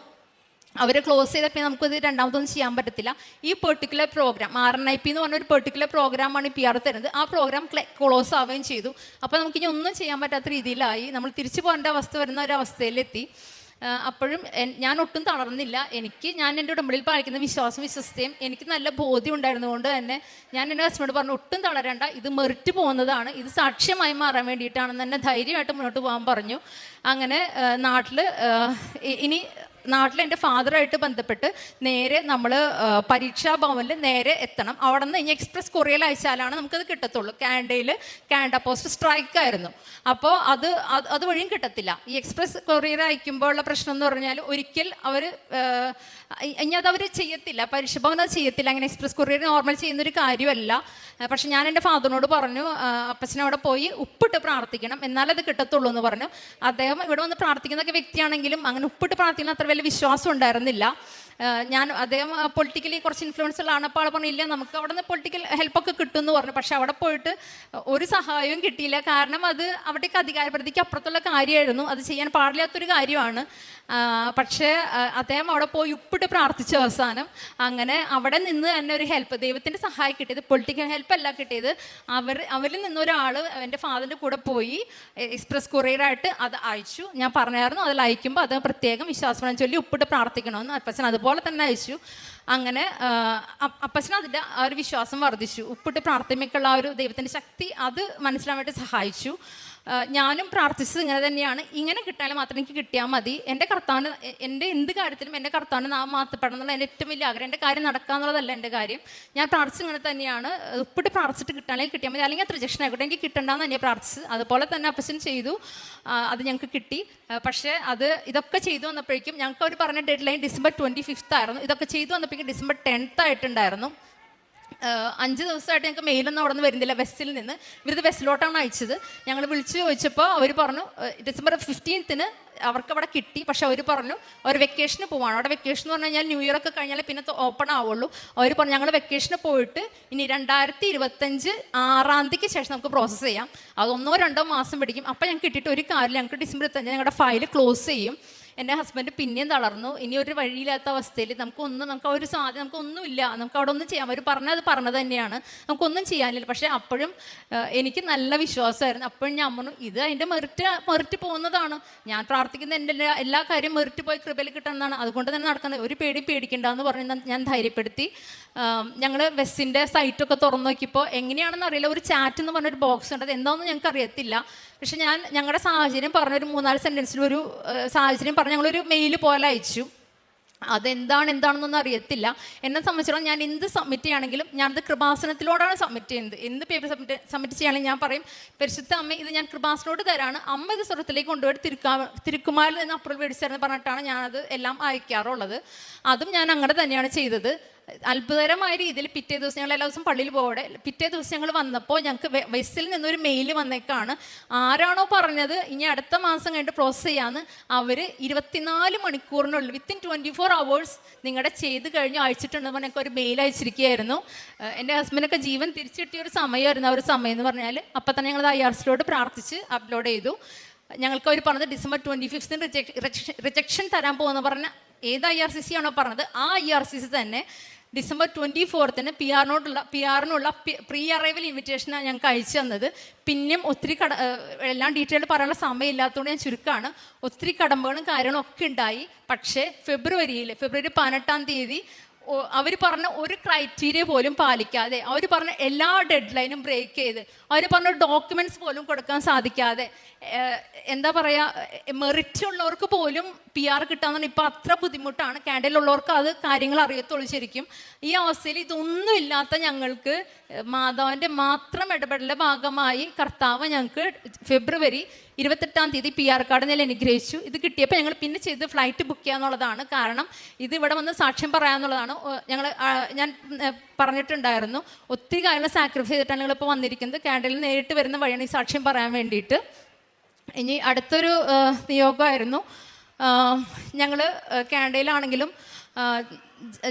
അവർ ക്ലോസ് ചെയ്തപ്പോൾ നമുക്കത് രണ്ടാമതൊന്നും ചെയ്യാൻ പറ്റത്തില്ല. ഈ പെർട്ടിക്കുലർ പ്രോഗ്രാം RNIP എന്ന് പറഞ്ഞൊരു പെർട്ടിക്കുലർ പ്രോഗ്രാമാണ് PR തരുന്നത്. ആ പ്രോഗ്രാം ക്ലോസ് ആവുകയും ചെയ്തു. അപ്പോൾ നമുക്കിനി ഒന്നും ചെയ്യാൻ പറ്റാത്ത രീതിയിലായി. നമ്മൾ തിരിച്ചു പോകേണ്ട അവസ്ഥ വരുന്ന ഒരവസ്ഥയിലെത്തി. അപ്പോഴും ഞാൻ ഒട്ടും തളർന്നില്ല. ഞാൻ എൻ്റെ ഉടമ്പടിയിൽ പാലിക്കുന്ന വിശ്വാസത്തെയും എനിക്ക് നല്ല ബോധ്യം ഉണ്ടായിരുന്നതുകൊണ്ട് തന്നെ ഞാൻ എൻ്റെ ഹസ്ബൻഡ് പറഞ്ഞു ഒട്ടും തളരേണ്ട, ഇത് മെറിറ്റ് പോകുന്നതാണ്, ഇത് സാക്ഷ്യമായി മാറാൻ വേണ്ടിയിട്ടാണെന്ന് തന്നെ ധൈര്യമായിട്ട് മുന്നോട്ട് പോകാൻ പറഞ്ഞു. അങ്ങനെ നാട്ടിൽ എൻ്റെ ഫാദറായിട്ട് ബന്ധപ്പെട്ട് നേരെ നമ്മൾ പരീക്ഷാ ഭവനിൽ നേരെ എത്തണം. അവിടെ നിന്ന് ഇനി എക്സ്പ്രസ് കൊറിയയിൽ അയച്ചാലാണ് നമുക്കത് കിട്ടത്തുള്ളൂ. കാനഡ പോസ്റ്റ് സ്ട്രൈക്കായിരുന്നു. അപ്പോൾ അതുവഴിയും കിട്ടത്തില്ല. ഈ എക്സ്പ്രസ് കൊറിയർ അയക്കുമ്പോൾ ഉള്ള പ്രശ്നം എന്ന് പറഞ്ഞാൽ ഒരിക്കൽ ഇനി അതവർ ചെയ്യത്തില്ല, പരീക്ഷാ ഭവൻ അത് ചെയ്യത്തില്ല. അങ്ങനെ എക്സ്പ്രസ് കൊറിയർ നോർമൽ ചെയ്യുന്നൊരു കാര്യമല്ല. പക്ഷെ ഞാൻ എൻ്റെ ഫാദറിനോട് പറഞ്ഞു അപ്പച്ചനവിടെ പോയി ഉപ്പിട്ട് പ്രാർത്ഥിക്കണം, എന്നാലത് കിട്ടത്തുള്ളൂ എന്ന് പറഞ്ഞു. അദ്ദേഹം ഇവിടെ വന്ന് പ്രാർത്ഥിക്കുന്നൊക്കെ വ്യക്തിയാണെങ്കിലും അങ്ങനെ ഉപ്പിട്ട് പ്രാർത്ഥിക്കുന്ന അത്ര വലിയ വിശ്വാസം ഉണ്ടായിരുന്നില്ല. അദ്ദേഹം പൊളിറ്റിക്കലി കുറച്ച് ഇൻഫ്ലുവൻസ് ഉള്ളതാണ്. അപ്പോൾ ആൾ പറഞ്ഞില്ല നമുക്ക് അവിടെ നിന്ന് പൊളിറ്റിക്കൽ ഹെൽപ്പൊക്കെ കിട്ടുമെന്ന് പറഞ്ഞു. പക്ഷെ അവിടെ പോയിട്ട് ഒരു സഹായവും കിട്ടിയില്ല. കാരണം അത് അവിടേക്ക് അധികാരപരിധിക്ക് അപ്പുറത്തുള്ള കാര്യമായിരുന്നു, അത് ചെയ്യാൻ പാടില്ലാത്തൊരു കാര്യമാണ്. പക്ഷേ അദ്ദേഹം അവിടെ പോയി ഉപ്പിട്ട് പ്രാർത്ഥിച്ചു. അവസാനം അങ്ങനെ അവിടെ നിന്ന് തന്നെ ഒരു ഹെൽപ്പ്, ദൈവത്തിൻ്റെ സഹായം കിട്ടിയത്, പൊളിറ്റിക്കൽ ഹെൽപ്പല്ല കിട്ടിയത്. അവരിൽ നിന്നൊരാൾ എൻ്റെ ഫാദറിൻ്റെ കൂടെ പോയി എക്സ്പ്രസ് കൊറിയറായിട്ട് അത് അയച്ചു. ഞാൻ പറഞ്ഞായിരുന്നു അതിൽ അയക്കുമ്പോൾ അത് പ്രത്യേകം വിശ്വാസം ചൊല്ലി ഉപ്പിട്ട് പ്രാർത്ഥിക്കണമെന്ന്. അപ്പച്ചൻ അതുപോലെ തന്നെ അയച്ചു. അങ്ങനെ അപ്പച്ചൻ അതിൻ്റെ ആ ഒരു വിശ്വാസം വർദ്ധിച്ചു. ഉപ്പിട്ട് പ്രാർത്ഥനയ്ക്കുള്ള ആ ഒരു ദൈവത്തിൻ്റെ ശക്തി അത് മനസ്സിലാൻ വേണ്ടി സഹായിച്ചു. ഞാനും പ്രാർത്ഥിച്ചത് ഇങ്ങനെ തന്നെയാണ്, ഇങ്ങനെ കിട്ടാനും മാത്രം എനിക്ക് കിട്ടിയാൽ മതി. എൻ്റെ കർത്താവിന് എൻ്റെ എന്ത് കാര്യത്തിലും എൻ്റെ കർത്താവിന് നാം മാറ്റപ്പെടണം എന്നുള്ള എൻ്റെ ഏറ്റവും വലിയ ആഗ്രഹം. എൻ്റെ കാര്യം നടക്കുക എന്നുള്ളതല്ല എൻ്റെ കാര്യം. ഞാൻ പ്രാർത്ഥിച്ചത് ഇങ്ങനെ തന്നെയാണ്, ഉപ്പിട്ട് പ്രാർത്ഥിച്ചിട്ട് കിട്ടാണെങ്കിൽ കിട്ടിയാൽ മതി, അല്ലെങ്കിൽ റിജക്ഷൻ ആയിക്കോട്ടെ, എനിക്ക് കിട്ടണ്ടെന്ന് തന്നെ പ്രാർത്ഥിച്ചത്. അതുപോലെ തന്നെ അപ്പച്ചൻ ചെയ്തു, അത് ഞങ്ങൾക്ക് കിട്ടി. പക്ഷേ ഇതൊക്കെ ചെയ്തു വന്നപ്പോഴേക്കും ഞങ്ങൾക്ക് അവർ പറഞ്ഞ ഡെഡ് ലൈൻ ഡിസംബർ 25 ആയിരുന്നു. ഇതൊക്കെ ചെയ്തു വന്നപ്പോഴേക്കും ഡിസംബർ 10 ആയിട്ടുണ്ടായിരുന്നു. 5 ദിവസമായിട്ട് ഞങ്ങൾക്ക് മെയിലൊന്നും അവിടെ നിന്ന് വരുന്നില്ല. വെസ്സിൽ നിന്ന് ഇവരിത് വെസ്സിലോട്ടാണ് അയച്ചത്. ഞങ്ങൾ വിളിച്ചു ചോദിച്ചപ്പോൾ അവർ പറഞ്ഞു ഡിസംബർ 15 അവർക്ക് അവിടെ കിട്ടി. പക്ഷെ അവർ പറഞ്ഞു അവർ വെക്കേഷന് പോവാണ്. അവിടെ വെക്കേഷൻ എന്ന് പറഞ്ഞു കഴിഞ്ഞാൽ ന്യൂ ഇയർ ഒക്കെ കഴിഞ്ഞാൽ പിന്നെ ഓപ്പൺ ആവുള്ളൂ. അവർ പറഞ്ഞു ഞങ്ങൾ വെക്കേഷന് പോയിട്ട് ഇനി 2025 6 തീയതിക്ക് ശേഷം നമുക്ക് പ്രോസസ്സ് ചെയ്യാം, അത് 1-2 മാസം പിടിക്കും. അപ്പം ഞങ്ങൾക്ക് കിട്ടിയിട്ട് ഒരു കാര്യം, ഞങ്ങൾക്ക് ഡിസംബർ 25 ഞങ്ങളുടെ ഫയൽ ക്ലോസ് ചെയ്യും. എൻ്റെ ഹസ്ബൻഡ് പിന്നെയും തളർന്നു. ഇനി ഒരു വഴിയില്ലാത്ത അവസ്ഥയിൽ നമുക്ക് ഒരു സാധ്യത, നമുക്കൊന്നുമില്ല, നമുക്ക് അവിടെ ഒന്നും ചെയ്യാം. അവർ പറഞ്ഞത് തന്നെയാണ്, നമുക്കൊന്നും ചെയ്യാനില്ല. പക്ഷേ അപ്പോഴും എനിക്ക് നല്ല വിശ്വാസമായിരുന്നു. അപ്പോഴും ഞാൻ പറഞ്ഞു ഇത് അതിൻ്റെ മെറിറ്റ് പോകുന്നതാണ്, ഞാൻ പ്രാർത്ഥിക്കുന്ന എൻ്റെ എല്ലാ കാര്യം മെറിറ്റ് പോയി കൃപയിൽ കിട്ടണമെന്നാണ്, അതുകൊണ്ട് തന്നെ നടക്കുന്നത്, ഒരു പേടിക്കണ്ടെന്ന് പറഞ്ഞ് ഞാൻ ധൈര്യപ്പെടുത്തി. ഞങ്ങൾ വെസ്സിൻ്റെ സൈറ്റൊക്കെ തുറന്നു നോക്കിയപ്പോൾ എങ്ങനെയാണെന്ന് അറിയില്ല, ഒരു ചാറ്റ് എന്ന് പറഞ്ഞൊരു ബോക്സ് ഉണ്ട്, അത് എന്താണെന്ന് ഞങ്ങൾക്ക് അറിയത്തില്ല. പക്ഷെ ഞങ്ങളുടെ സാഹചര്യം പറഞ്ഞൊരു 3-4 സെൻറ്റൻസിൽ ഒരു സാഹചര്യം പറഞ്ഞ് ഞങ്ങളൊരു മെയിൽ പോലെ അയച്ചു. എന്താണെന്നൊന്നും അറിയത്തില്ല. എന്നെ സംബന്ധിച്ചിടത്തോളം ഞാൻ എന്ത് സബ്മിറ്റ് ചെയ്യുകയാണെങ്കിലും ഞാനത് കൃപാസനത്തിലോടാണ് സബ്മിറ്റ് ചെയ്യുന്നത്. എന്ത് പേപ്പർ സബ്മിറ്റ് ചെയ്യുകയാണെങ്കിൽ ഞാൻ പറയും, പരിശുദ്ധ അമ്മ ഇത് ഞാൻ കൃപാസനോട് തരാണ്, അമ്മ ഇത് സ്വർഗത്തിലേക്ക് കൊണ്ടുപോയി തിരുക്കുമാരിൽ നിന്ന് അപ്രൂവൽ മേടിച്ചതെന്ന് പറഞ്ഞിട്ടാണ് ഞാനത് എല്ലാം അയക്കാറുള്ളത്. അതും ഞാൻ അങ്ങനെ തന്നെയാണ് ചെയ്തത്. അത്ഭുതകരമായ രീതിയിൽ പിറ്റേ ദിവസം ഞങ്ങൾ എല്ലാ ദിവസം പള്ളിയിൽ പോകട്ടെ, പിറ്റേ ദിവസം ഞങ്ങൾ വന്നപ്പോൾ ഞങ്ങൾക്ക് വെസ്സിൽ നിന്നൊരു മെയിൽ വന്നേക്കാണ്. ആരാണോ പറഞ്ഞത് ഇനി അടുത്ത മാസം കഴിഞ്ഞിട്ട് പ്രോസസ് ചെയ്യാമെന്ന്, അവർ 24 മണിക്കൂറിനുള്ളിൽ വിത്തിൻ 24 hours നിങ്ങളുടെ ചെയ്ത് കഴിഞ്ഞ് അയച്ചിട്ടുണ്ടെന്ന് പറഞ്ഞാൽ ഒരു മെയിൽ അയച്ചിരിക്കുകയായിരുന്നു. എൻ്റെ ഹസ്ബൻഡൊക്കെ ജീവൻ തിരിച്ചു കിട്ടിയൊരു സമയമായിരുന്നു ആ ഒരു സമയം എന്ന് പറഞ്ഞാൽ. അപ്പം തന്നെ ഞങ്ങൾ IRCയോട് പ്രാർത്ഥിച്ച് അപ്ലോഡ് ചെയ്തു. ഞങ്ങൾക്ക് അവർ പറഞ്ഞത് December 25th റിജക്ഷൻ തരാൻ പോകുമെന്ന് പറഞ്ഞാൽ ഏത് IRCC ആണോ പറഞ്ഞത് ആ IRCC തന്നെ December 24th PR-നുള്ള പ്രീ അറൈവൽ ഇൻവിറ്റേഷനാണ് ഞങ്ങൾക്ക് അയച്ചു തന്നത്. പിന്നെയും ഒത്തിരി എല്ലാം ഡീറ്റെയിൽ പറയാനുള്ള സമയമില്ലാത്തതുകൊണ്ട് ഞാൻ ചുരുക്കമാണ്. ഒത്തിരി കടമ്പകളും കാര്യങ്ങളും ഒക്കെ ഉണ്ടായി. പക്ഷേ ഫെബ്രുവരി 18 അവർ പറഞ്ഞ ഒരു ക്രൈറ്റീരിയ പോലും പാലിക്കാതെ, അവർ പറഞ്ഞ എല്ലാ ഡെഡ് ലൈനും ബ്രേക്ക് ചെയ്ത്, അവർ പറഞ്ഞ ഡോക്യുമെൻറ്റ്സ് പോലും കൊടുക്കാൻ സാധിക്കാതെ, എന്താ പറയുക, മെറിറ്റ് ഉള്ളവർക്ക് പോലും PR കിട്ടാന്ന് പറഞ്ഞാൽ ഇപ്പോൾ അത്ര ബുദ്ധിമുട്ടാണ്. കാനഡയിലുള്ളവർക്ക് അത് കാര്യങ്ങൾ അറിയത്തുള്ളൂ ശരിക്കും. ഈ അവസ്ഥയിൽ ഇതൊന്നും ഇല്ലാത്ത ഞങ്ങൾക്ക് മാതാവിൻ്റെ മാത്രം ഇടപെടലിൻ്റെ ഭാഗമായി കർത്താവ് ഞങ്ങൾക്ക് ഫെബ്രുവരി 28 PR കാർഡ് ഞാൻ അനുഗ്രഹിച്ചു. ഇത് കിട്ടിയപ്പോൾ ഞങ്ങൾ പിന്നെ ചെയ്ത് ഫ്ലൈറ്റ് ബുക്ക് ചെയ്യാന്നുള്ളതാണ്. കാരണം ഇത് ഇവിടെ വന്ന് സാക്ഷ്യം പറയാമെന്നുള്ളതാണ്. ഞാൻ പറഞ്ഞിട്ടുണ്ടായിരുന്നു, ഒത്തിരി കാര്യങ്ങൾ സാക്രിഫൈസ് ചെയ്തിട്ടാണ് ഞങ്ങളിപ്പോൾ വന്നിരിക്കുന്നത്. കാനഡയിൽ നേരിട്ട് വരുന്ന വഴിയാണ് ഈ സാക്ഷ്യം പറയാൻ വേണ്ടിയിട്ട്. ഇനി അടുത്തൊരു നിയോഗമായിരുന്നു. ഞങ്ങൾ കാനഡയിലാണെങ്കിലും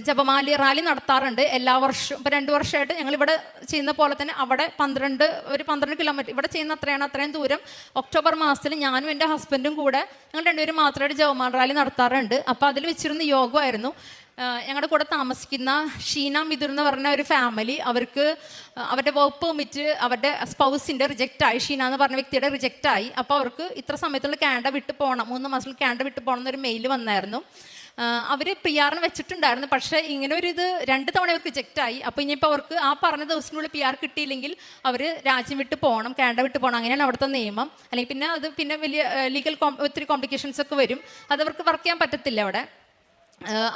ജപമാല റാലി നടത്താറുണ്ട് എല്ലാ വർഷവും. ഇപ്പോൾ 2 വർഷമായിട്ട് ഞങ്ങളിവിടെ ചെയ്യുന്ന പോലെ തന്നെ അവിടെ 12 കിലോമീറ്റർ ഇവിടെ ചെയ്യുന്ന അത്രയും ദൂരം ഒക്ടോബർ മാസത്തിൽ ഞാനും എൻ്റെ ഹസ്ബൻഡും കൂടെ ഞങ്ങൾ 2 പേരും മാത്രമായിട്ട് ജപമാല റാലി നടത്താറുണ്ട്. അപ്പോൾ അതിൽ വെച്ചിരുന്ന യോഗമായിരുന്നു. ഞങ്ങളുടെ കൂടെ താമസിക്കുന്ന ഷീന മിഥുൻ എന്ന് പറഞ്ഞ ഒരു ഫാമിലി, അവർക്ക് അവരുടെ വർക്ക് പെർമിറ്റ് അവരുടെ സ്പൗസിൻ്റെ റിജക്റ്റായി, ഷീന എന്ന് പറഞ്ഞ വ്യക്തിയുടെ റിജക്റ്റായി. അപ്പോൾ അവർക്ക് ഇത്ര സമയത്തുള്ള കാനഡ വിട്ട് പോകണം, 3 മാസത്തിൽ കാനഡ വിട്ട് പോകണം എന്നൊരു മെയിൽ വന്നായിരുന്നു. അവർ PR-ന് വെച്ചിട്ടുണ്ടായിരുന്നു. പക്ഷേ ഇങ്ങനെ ഒരു ഇത് 2 തവണ അവർക്ക് റിജക്റ്റായി. അപ്പോൾ ഇനിയിപ്പോൾ അവർക്ക് ആ പറഞ്ഞ ദിവസത്തിനുള്ളിൽ PR കിട്ടിയില്ലെങ്കിൽ അവർ രാജ്യം വിട്ട് പോകണം, കാനഡ വിട്ട് പോകണം. അങ്ങനെയാണ് അവിടുത്തെ നിയമം. അല്ലെങ്കിൽ പിന്നെ വലിയ ലീഗൽ ഒത്തിരി കോംപ്ലിക്കേഷൻസ് ഒക്കെ വരും. അതവർക്ക് വർക്ക് ചെയ്യാൻ പറ്റത്തില്ല അവിടെ.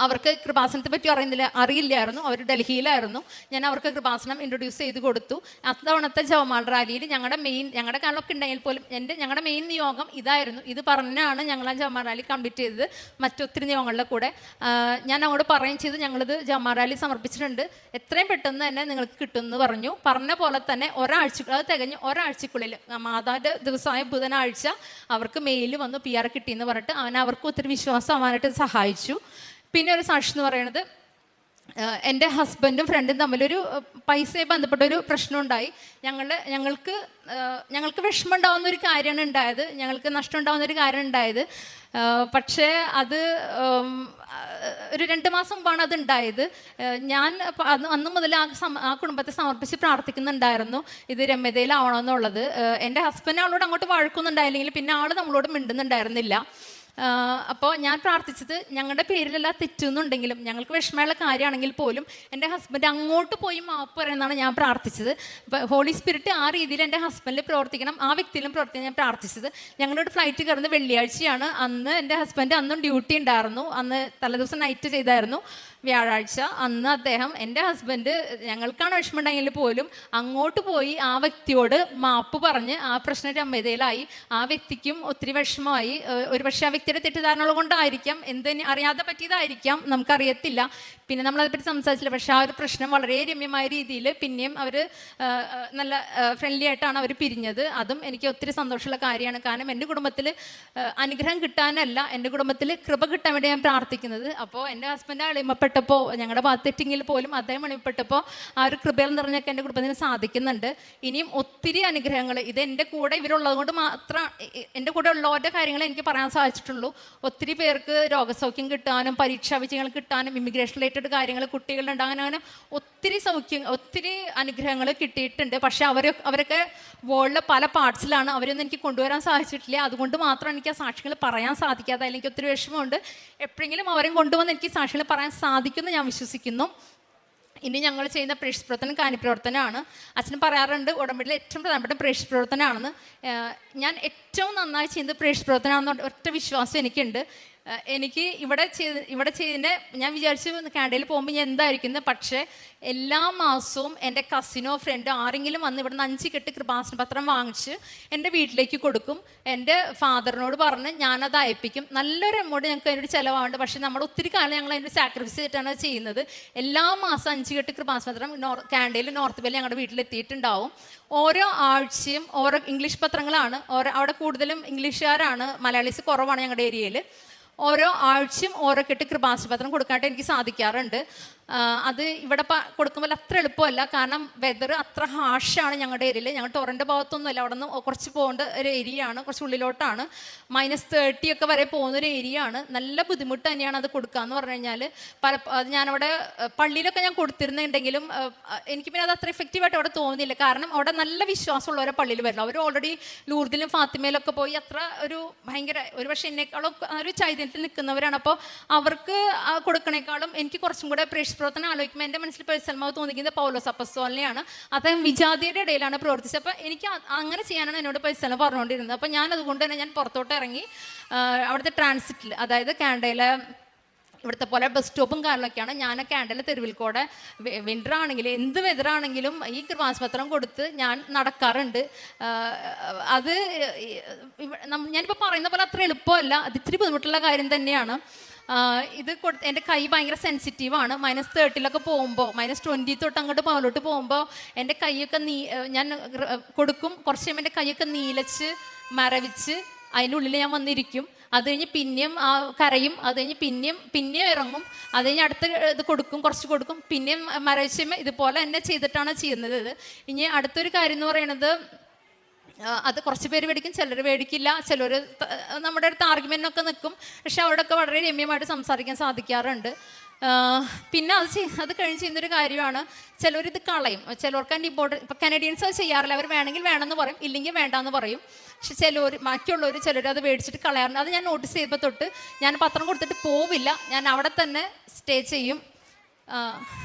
അവർക്ക് കൃപാസനത്തെ പറ്റി അറിയില്ലായിരുന്നു. അവർ ഡൽഹിയിലായിരുന്നു. ഞാൻ അവർക്ക് കൃപാസനം ഇൻട്രൊഡ്യൂസ് ചെയ്ത് കൊടുത്തു. അത്തവണത്തെ ജപമാല റാലിയിൽ ഞങ്ങളുടെ കാലമൊക്കെ ഉണ്ടെങ്കിൽ പോലും ഞങ്ങളുടെ മെയിൻ നിയോഗം ഇതായിരുന്നു. ഇത് പറഞ്ഞാണ് ഞങ്ങൾ ആ ജപമാല റാലി കംപ്ലീറ്റ് ചെയ്തത്. മറ്റൊത്തിരി നിയോഗങ്ങളുടെ കൂടെ ഞാൻ അങ്ങോട്ട് പറയുകയും ചെയ്തു, ഞങ്ങളിത് ജപമാല റാലി സമർപ്പിച്ചിട്ടുണ്ട്, എത്രയും പെട്ടെന്ന് തന്നെ നിങ്ങൾക്ക് കിട്ടുമെന്ന് പറഞ്ഞു. പറഞ്ഞ പോലെ തന്നെ അത് തികഞ്ഞ് ഒരാഴ്ചക്കുള്ളിൽ മാതാവിൻ്റെ ദിവസമായ ബുധനാഴ്ച അവർക്ക് മെയിൽ വന്നു, PR കിട്ടിയെന്ന് പറഞ്ഞിട്ട്. അവർക്ക് ഒത്തിരി വിശ്വാസം ആവാനായിട്ട് സഹായിച്ചു. പിന്നെ ഒരു സാക്ഷി എന്ന് പറയുന്നത്, എൻ്റെ ഹസ്ബൻഡും ഫ്രണ്ടും തമ്മിലൊരു പൈസയെ ബന്ധപ്പെട്ടൊരു പ്രശ്നം ഉണ്ടായി. ഞങ്ങൾക്ക് വിഷമം ഉണ്ടാകുന്ന ഒരു കാര്യമാണ് ഉണ്ടായത്, ഞങ്ങൾക്ക് നഷ്ടം ഉണ്ടാകുന്ന ഒരു കാര്യം ഉണ്ടായത്. പക്ഷേ അത് ഒരു 2 മാസം മുമ്പാണ് അത് ഉണ്ടായത്. ഞാൻ അന്ന് മുതൽ ആ കുടുംബത്തെ സമർപ്പിച്ച് പ്രാർത്ഥിക്കുന്നുണ്ടായിരുന്നു ഇത് രമ്യതയിലാവണമെന്നുള്ളത്. എൻ്റെ ഹസ്ബൻഡ് ആളോട് അങ്ങോട്ട് വഴക്കൊന്നുണ്ടായില്ലെങ്കിൽ പിന്നെ ആൾ നമ്മളോട് മിണ്ടുന്നുണ്ടായിരുന്നില്ല. അപ്പോൾ ഞാൻ പ്രാർത്ഥിച്ചത്, ഞങ്ങളുടെ പേരിലെല്ലാം തെറ്റുന്നുണ്ടെങ്കിലും ഞങ്ങൾക്ക് വിഷമമുള്ള കാര്യമാണെങ്കിൽ പോലും എൻ്റെ ഹസ്ബൻഡ് അങ്ങോട്ട് പോയി മാപ്പ് പറയുന്നതാണ് ഞാൻ പ്രാർത്ഥിച്ചത്. ഹോളി സ്പിരിറ്റ് ആ രീതിയിൽ എൻ്റെ ഹസ്ബൻഡിൽ പ്രവർത്തിക്കണം, ആ വ്യക്തിയിലും പ്രവർത്തിക്കാൻ ഞാൻ പ്രാർത്ഥിച്ചത്. ഞങ്ങളുടെ ഫ്ലൈറ്റ് കയറുന്നത് വെള്ളിയാഴ്ചയാണ്. അന്ന് എൻ്റെ ഹസ്ബൻഡ് അന്നും ഡ്യൂട്ടി ഉണ്ടായിരുന്നു. അന്ന് തലേദിവസം നൈറ്റ് ചെയ്തായിരുന്നു, വ്യാഴാഴ്ച. അന്ന് അദ്ദേഹം, എൻ്റെ ഹസ്ബൻഡ്, ഞങ്ങൾക്കാണ് വിഷമമുണ്ടെങ്കിൽ പോലും അങ്ങോട്ട് പോയി ആ വ്യക്തിയോട് മാപ്പ് പറഞ്ഞ് ആ പ്രശ്നം രമ്യതയിലായി. ആ വ്യക്തിക്കും ഒത്തിരി വിഷമമായി. ഒരുപക്ഷെ ആ വ്യക്തിയുടെ തെറ്റിദ്ധാരണകൾ കൊണ്ടായിരിക്കാം, അറിയാതെ പറ്റിയതായിരിക്കാം, നമുക്കറിയത്തില്ല. പിന്നെ നമ്മളതിനെപ്പറ്റി സംസാരിച്ചില്ല. പക്ഷേ ആ ഒരു പ്രശ്നം വളരെ രമ്യമായ രീതിയിൽ പിന്നെയും അവർ നല്ല ഫ്രണ്ട്ലി ആയിട്ടാണ് അവർ പിരിഞ്ഞത്. അതും എനിക്ക് ഒത്തിരി സന്തോഷമുള്ള കാര്യമാണ്. കാരണം എൻ്റെ കുടുംബത്തിൽ അനുഗ്രഹം കിട്ടാനല്ല, എൻ്റെ കുടുംബത്തിൽ കൃപ കിട്ടാൻ വേണ്ടി ഞാൻ പ്രാർത്ഥിക്കുന്നത്. അപ്പോൾ എൻ്റെ ഹസ്ബൻഡ് എളിമപ്പെട്ടപ്പോൾ, ഞങ്ങളുടെ ഭാഗത്ത് തെറ്റിങ്ങിൽ പോലും അദ്ദേഹം എളിമപ്പെട്ടപ്പോൾ ആ ഒരു കൃപയിൽ നിറഞ്ഞൊക്കെ എൻ്റെ കുടുംബത്തിന് സാധിക്കുന്നുണ്ട്. ഇനിയും ഒത്തിരി അനുഗ്രഹങ്ങൾ ഇത് എൻ്റെ കൂടെ ഇവരുള്ളത് കൊണ്ട് മാത്രം, എൻ്റെ കൂടെ ഉള്ളവരുടെ കാര്യങ്ങൾ എനിക്ക് പറയാൻ സാധിച്ചിട്ടുള്ളൂ. ഒത്തിരി പേർക്ക് രോഗസൗഖ്യം കിട്ടാനും പരീക്ഷാ വിജയങ്ങൾ കിട്ടാനും ഇമിഗ്രേഷൻ റിലേറ്റഡ് കാര്യങ്ങൾ കുട്ടികളുണ്ട്, അങ്ങനെ ഒത്തിരി അനുഗ്രഹങ്ങൾ കിട്ടിയിട്ടുണ്ട്. പക്ഷെ അവരൊക്കെ വേൾഡിലെ പല പാർട്സിലാണ്. അവരൊന്നും എനിക്ക് കൊണ്ടുവരാൻ സാധിച്ചിട്ടില്ല. അതുകൊണ്ട് മാത്രം എനിക്ക് ആ സാക്ഷികൾ പറയാൻ സാധിക്കാതെ എനിക്ക് ഒത്തിരി വിഷമമുണ്ട്. എപ്പോഴെങ്കിലും അവരെയും കൊണ്ടുവന്ന് എനിക്ക് സാക്ഷികൾ പറയാൻ സാധിക്കുമെന്ന് ഞാൻ വിശ്വസിക്കുന്നു. ഇനി ഞങ്ങൾ ചെയ്യുന്ന പ്രേക്ഷിത പ്രവർത്തനം കാനിപ്രവർത്തനമാണ്. അച്ഛൻ പറയാറുണ്ട് ഉടമ്പടിയിലെ ഏറ്റവും പ്രധാനപ്പെട്ട പ്രേക്ഷിത പ്രവർത്തനമാണെന്ന്. ഞാൻ ഏറ്റവും നന്നായി ചെയ്യുന്നത് പ്രേക്ഷിത പ്രവർത്തനമാണെന്ന് ഒറ്റ വിശ്വാസം എനിക്കുണ്ട്. എനിക്ക് ഇവിടെ ചെയ്തതിൻ്റെ ഞാൻ വിചാരിച്ചു കാനഡയിൽ പോകുമ്പോൾ ഞാൻ എന്തായിരിക്കുന്നത്. പക്ഷേ എല്ലാ മാസവും എൻ്റെ കസിനോ ഫ്രണ്ടോ ആരെങ്കിലും വന്ന് ഇവിടെ നിന്ന് 5 കെട്ട് കൃപാസന പത്രം വാങ്ങിച്ച് എൻ്റെ വീട്ടിലേക്ക് കൊടുക്കും. എൻ്റെ ഫാദറിനോട് പറഞ്ഞ് ഞാനത് അയപ്പിക്കും. നല്ലൊരു എമൗണ്ട് ഞങ്ങൾക്ക് അതിനൊരു ചിലവാണ്ട്. പക്ഷേ നമ്മൾ ഒത്തിരി കാലം ഞങ്ങൾ അതിൻ്റെ സാക്രിഫൈസ് ചെയ്തിട്ടാണ് ചെയ്യുന്നത്. എല്ലാ മാസം 5 കെട്ട് കൃപാസന പത്രം കാനഡയിൽ നോർത്ത് ബെല്ലിൽ ഞങ്ങളുടെ വീട്ടിലെത്തിയിട്ടുണ്ടാവും. ഓരോ ആഴ്ചയും ഓരോ ഇംഗ്ലീഷ് പത്രങ്ങളാണ്. അവിടെ കൂടുതലും ഇംഗ്ലീഷുകാരാണ്, മലയാളീസ് കുറവാണ് ഞങ്ങളുടെ ഏരിയയിൽ. ഓരോ ആഴ്ചയും ഓരോ കെട്ട് കൃപാസന പത്രം കൊടുക്കാനായിട്ട് എനിക്ക് സാധിക്കാറുണ്ട്. അത് ഇവിടെ കൊടുക്കുമ്പോൾ അത്ര എളുപ്പമല്ല, കാരണം വെതർ അത്ര ഹാഷാണ് ഞങ്ങളുടെ ഏരിയയിൽ. ഞങ്ങൾ ടൊറൻ്റ് ഭാഗത്തൊന്നുമല്ല, അവിടെ നിന്ന് കുറച്ച് പോകേണ്ട ഒരു ഏരിയയാണ്, കുറച്ച് ഉള്ളിലോട്ടാണ്. -30 ഒക്കെ വരെ പോകുന്നൊരു ഏരിയയാണ്. നല്ല ബുദ്ധിമുട്ട് തന്നെയാണ് അത് കൊടുക്കുക എന്ന് പറഞ്ഞു കഴിഞ്ഞാൽ. അത് ഞാനവിടെ പള്ളിയിലൊക്കെ ഞാൻ കൊടുത്തിരുന്നുണ്ടെങ്കിലും എനിക്ക് പിന്നെ അത് അത്ര എഫക്റ്റീവായിട്ട് അവിടെ തോന്നിയില്ല. കാരണം അവിടെ നല്ല വിശ്വാസമുള്ളവരെ പള്ളിയിൽ വരില്ല. അവർ ഓൾറെഡി ലൂർദിലും ഫാത്തിമയിലൊക്കെ പോയി അത്ര ഒരു ഭയങ്കര ഒരു പക്ഷേ എന്നെക്കാളും ഒരു ചൈതന്യത്തിൽ നിൽക്കുന്നവരാണ്. അപ്പോൾ അവർക്ക് കൊടുക്കണേക്കാളും എനിക്ക് കുറച്ചും കൂടെ പ്രവർത്തനം ആലോചിക്കുമ്പോൾ എൻ്റെ മനസ്സിൽ പരിസരമാവ് തോന്നിക്കുന്നത് പൗലോസ് അപ്പസ്തോലനെയാണ്. അദ്ദേഹം വിജാതിയുടെ ഇടയിലാണ് പ്രവർത്തിച്ചത്. അപ്പോൾ എനിക്ക് അങ്ങനെ ചെയ്യാനാണ് എന്നോട് പരിസരം പറഞ്ഞുകൊണ്ടിരുന്നത്. അപ്പോൾ ഞാൻ അതുകൊണ്ട് തന്നെ ഞാൻ പുറത്തോട്ട് ഇറങ്ങി അവിടുത്തെ ട്രാൻസിറ്റിൽ, അതായത് കാനഡയിലെ ഇവിടുത്തെ പോലെ ബസ് സ്റ്റോപ്പും കാറിലൊക്കെയാണ് ഞാൻ കാനഡയിലെ തെരുവിൽ കൂടെ വിൻ്റർ ആണെങ്കിലും എന്ത് വെതറാണെങ്കിലും ഈ കൃപാസപത്രം കൊടുത്ത് ഞാൻ നടക്കാറുണ്ട്. അത് ഞാനിപ്പോൾ പറയുന്ന പോലെ അത്ര എളുപ്പമല്ല, അത് ഇത്തിരി ബുദ്ധിമുട്ടുള്ള കാര്യം തന്നെയാണ്. ഇത് എൻ്റെ കൈ ഭയങ്കര സെൻസിറ്റീവാണ്. -30 പോകുമ്പോൾ -20 തൊട്ട് അങ്ങോട്ട് പാലോട്ട് പോകുമ്പോൾ എൻ്റെ കൈയൊക്കെ ഞാൻ കൊടുക്കും. കുറച്ച് കഴിയുമ്പോൾ എൻ്റെ കൈയൊക്കെ നീലച്ച് മരവിച്ച് അതിൻ്റെ ഉള്ളിൽ ഞാൻ വന്നിരിക്കും. അത് കഴിഞ്ഞ് പിന്നെയും കരയും. അത് കഴിഞ്ഞ് പിന്നെയും ഇറങ്ങും. അത് കഴിഞ്ഞ് അടുത്ത ഇത് കൊടുക്കും, കുറച്ച് കൊടുക്കും, പിന്നെയും മരവിച്ച് ഇതുപോലെ എന്നെ ചെയ്തിട്ടാണ് ചെയ്യുന്നത്. ഇനി അടുത്തൊരു കാര്യം എന്ന് പറയുന്നത്, അത് കുറച്ച് പേര് മേടിക്കും, ചിലർ മേടിക്കില്ല, ചിലർ നമ്മുടെ അടുത്ത് ആർഗ്യുമെൻറ്റിനൊക്കെ നിൽക്കും. പക്ഷെ അവിടെയൊക്കെ വളരെ രമ്യമായിട്ട് സംസാരിക്കാൻ സാധിക്കാറുണ്ട്. പിന്നെ അത് കഴിഞ്ഞ് ചെയ്യുന്നൊരു കാര്യമാണ്, ചിലരിത് കളയും. ചിലർക്ക് അതിൻ്റെ ഇമ്പോർട്ടൻറ്റ്, ഇപ്പോൾ കനഡിയൻസ് അത് ചെയ്യാറില്ല. അവർ വേണമെങ്കിൽ വേണമെന്ന് പറയും, ഇല്ലെങ്കിൽ വേണ്ടാന്ന് പറയും. പക്ഷെ ബാക്കിയുള്ളവർ ചിലർ അത് മേടിച്ചിട്ട് കളയാറുണ്ട്. അത് ഞാൻ നോട്ടീസ് ചെയ്തപ്പോൾ തൊട്ട് ഞാൻ പത്രം കൊടുത്തിട്ട് പോവില്ല, ഞാൻ അവിടെ തന്നെ സ്റ്റേ ചെയ്യും.